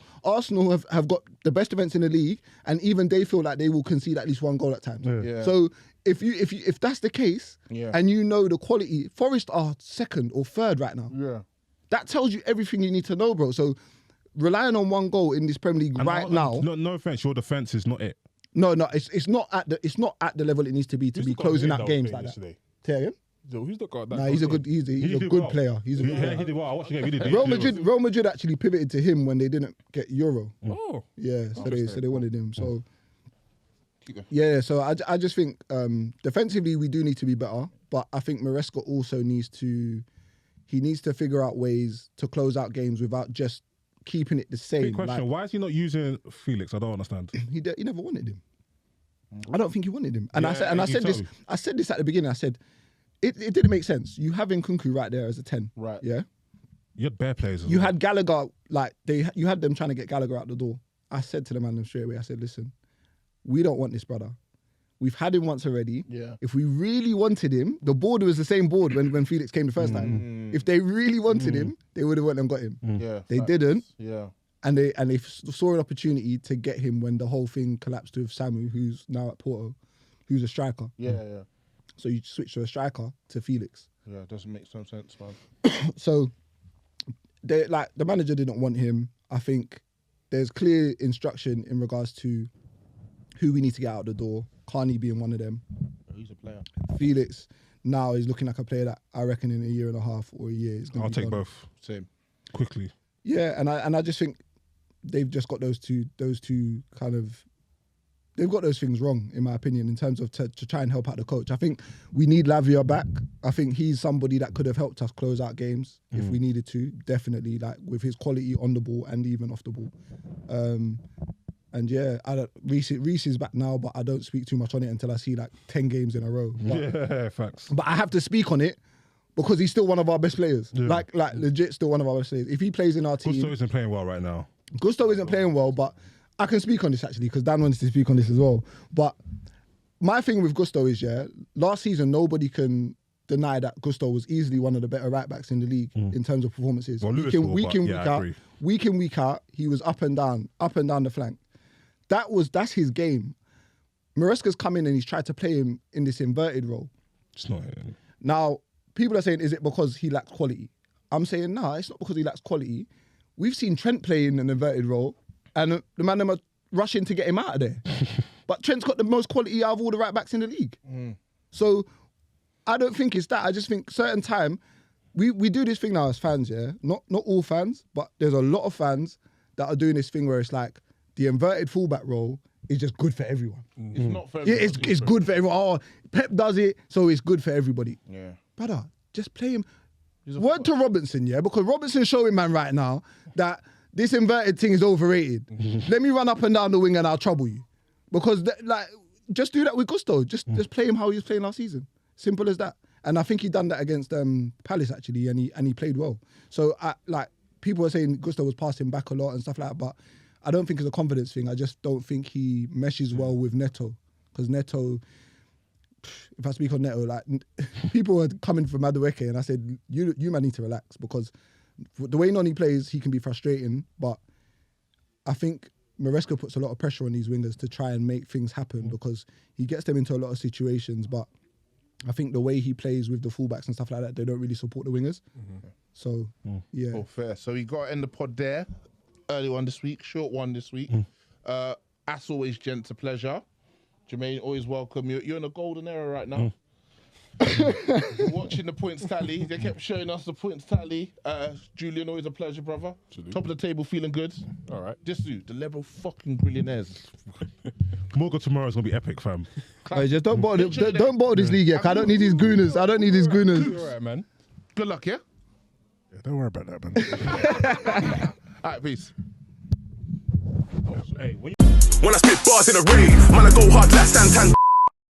have got the best defence in the league, and even they feel like they will concede at least one goal at times. Yeah. So if that's the case, and you know the quality, Forest are second or third right now. Yeah. That tells you everything you need to know, bro. So relying on one goal in this Premier League now. No offense, your defence is not it. No, it's not at the level it needs to be closing out games like that. Say again? Who's the guy? Nah, he's a good player. He's a good player. He did well. I watched the game. He did Real Madrid actually pivoted to him when they didn't get Euro. Oh, yeah. So they wanted him. So yeah. So I just think defensively we do need to be better, but I think Maresca also needs to figure out ways to close out games without just keeping it the same. Big question: why is he not using Felix? I don't understand. He never wanted him. I don't think he wanted him. And I said this at the beginning. I said it didn't make sense. You have Nkunku right there as a 10. Right. Yeah. You had bare players. You had Gallagher, like you had them trying to get Gallagher out the door. I said to the man straight away, I said, listen, we don't want this brother. We've had him once already. Yeah. If we really wanted him, the board was the same board when Felix came the first time. If they really wanted him, they would have went and got him. Yeah. They didn't. Yeah. And they saw an opportunity to get him when the whole thing collapsed with Samu, who's now at Porto, who's a striker. Yeah. So you switch to a striker to Felix. Yeah, it doesn't make some sense, man. So the manager didn't want him. I think there's clear instruction in regards to who we need to get out the door. Carney being one of them. He's a player. Felix now is looking like a player that I reckon in a year and a half or a year is going to be I'll take gone. both. Same. Quickly. Yeah, and I just think they've just got those two kind of, they've got those things wrong, in my opinion, in terms of to try and help out the coach. I think we need Lavia back. I think he's somebody that could have helped us close out games if we needed to, definitely, like with his quality on the ball and even off the ball. And yeah, Reece is back now, but I don't speak too much on it until I see like 10 games in a row. Yeah, facts. But I have to speak on it because he's still one of our best players. Yeah. Like legit still one of our best players. If he plays in our team... Gusto isn't playing well right now. Gusto isn't playing well, but I can speak on this actually because Dan wants to speak on this as well. But my thing with Gusto is, last season nobody can deny that Gusto was easily one of the better right backs in the league in terms of performances. Well, week in, week out, he was up and down the flank. That's his game. Maresca's come in and he's tried to play him in this inverted role. It's not him. Now, people are saying, is it because he lacks quality? I'm saying, no, it's not because he lacks quality. we've seen Trent play in an inverted role, and the man them are rushing to get him out of there. But Trent's got the most quality out of all the right backs in the league. So I don't think it's that. I just think certain time, we do this thing now as fans, yeah? Not all fans, but there's a lot of fans that are doing this thing where it's like the inverted fullback role is just good for everyone. It's not for everyone. It's good for everyone. Oh, Pep does it, so it's good for everybody. Yeah. Brother, just play him. Word to Robinson, yeah? Because Robinson's showing man right now that this inverted thing is overrated. Let me run up and down the wing and I'll trouble you. Because just do that with Gusto. Just play him how he was playing last season. Simple as that. And I think he done that against Palace actually, and he played well. So people were saying Gusto was passing back a lot and stuff like that, but I don't think it's a confidence thing. I just don't think he meshes well with Neto. Because Neto, if I speak on Neto, like people were coming for Madueke, and I said, you man need to relax, because the way Noni plays, he can be frustrating, but I think Maresca puts a lot of pressure on these wingers to try and make things happen, because he gets them into a lot of situations, but I think the way he plays with the fullbacks and stuff like that, they don't really support the wingers. So, yeah. Oh, fair. So we got to end the pod there. Early one this week, short one this week. As always, gents, a pleasure. Jermaine, always welcome. You're in a golden era right now. Watching the points tally. They kept showing us the points tally. Julian, always a pleasure, brother. Absolutely. Top of the table, feeling good. All right. Disu, the level fucking billionaires. Morgan tomorrow's gonna be epic, fam. Hey, just don't bottle this league yet. I don't need these gooners. All right, man. Good luck, yeah? Yeah, don't worry about that, man. All right, peace. Hey, when When I spit bars in a rave, man, I go hard like Santan.